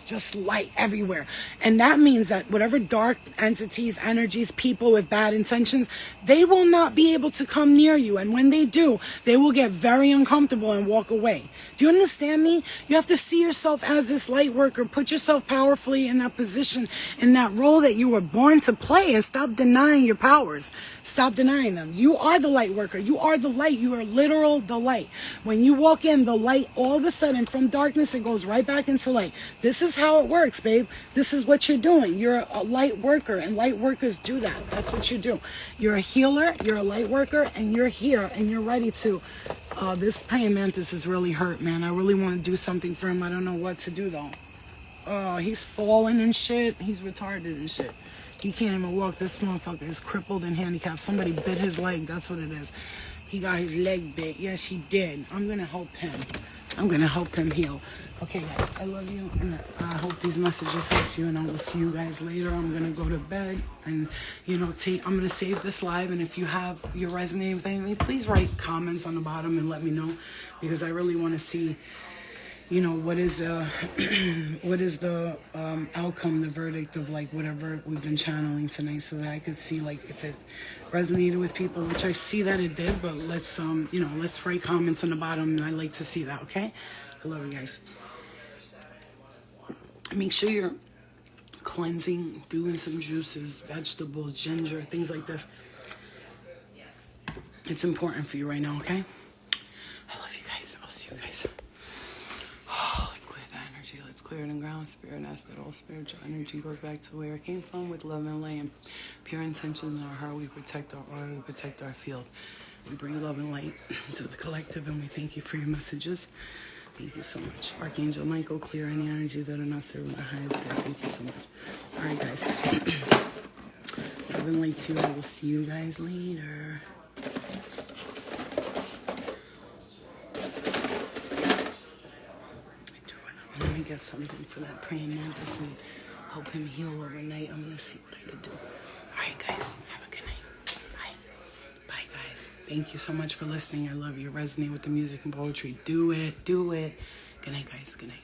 just light everywhere. And that means that whatever dark entities, energies, people with bad intentions, they will not be able to come near you. And when they do, they will get very uncomfortable and walk away. Do you understand me? You have to see yourself as this light worker. Put yourself powerfully in that position, in that role that you were born to play, and stop denying your powers. Stop denying them. You are the light worker. You are the light. You are literal the light. When you walk in, the light, all of a sudden, from darkness, it goes right back into light. This is how it works, babe. This is what you're doing. You're a light worker, and light workers do that. That's what you do. You're a healer, you're a light worker, and you're here, and you're ready to. This praying mantis is really hurt, man. I really want to do something for him. I don't know what to do, though. He's falling and shit. He's retarded and shit. He can't even walk. This motherfucker is crippled and handicapped. Somebody bit his leg. That's what it is. He got his leg bit. Yes, he did. I'm going to help him. I'm going to help him heal. Okay, guys, I love you, and I hope these messages help you, and I will see you guys later. I'm going to go to bed, and, I'm going to save this live, and if you're resonating with anything, please write comments on the bottom and let me know, because I really want to see, what is the outcome, the verdict of, whatever we've been channeling tonight, so that I could see, if it resonated with people, which I see that it did, but let's write comments on the bottom, and I like to see that, okay? I love you guys. Make sure you're cleansing, doing some juices, vegetables, ginger, things like this. It's important for you right now, okay? I love you guys. I'll see you guys. Let's clear the energy. Let's clear it and ground. Spirit and ask that all spiritual energy goes back to where it came from, with love and light and pure intentions in our heart. We protect our aura, we protect our field. We bring love and light to the collective, and we thank you for your messages. Thank you so much. Archangel Michael, clear any energies that are not serving the highest good. Thank you so much. All right, guys. Love and light to you. I will see you guys later. I'm going to get something for that praying mantis and help him heal overnight. I'm gonna see what I could do. All right, guys, have a good night. Bye, guys. Thank you so much for listening. I love you. Resonate with the music and poetry. Do it. Good night, guys. Good night.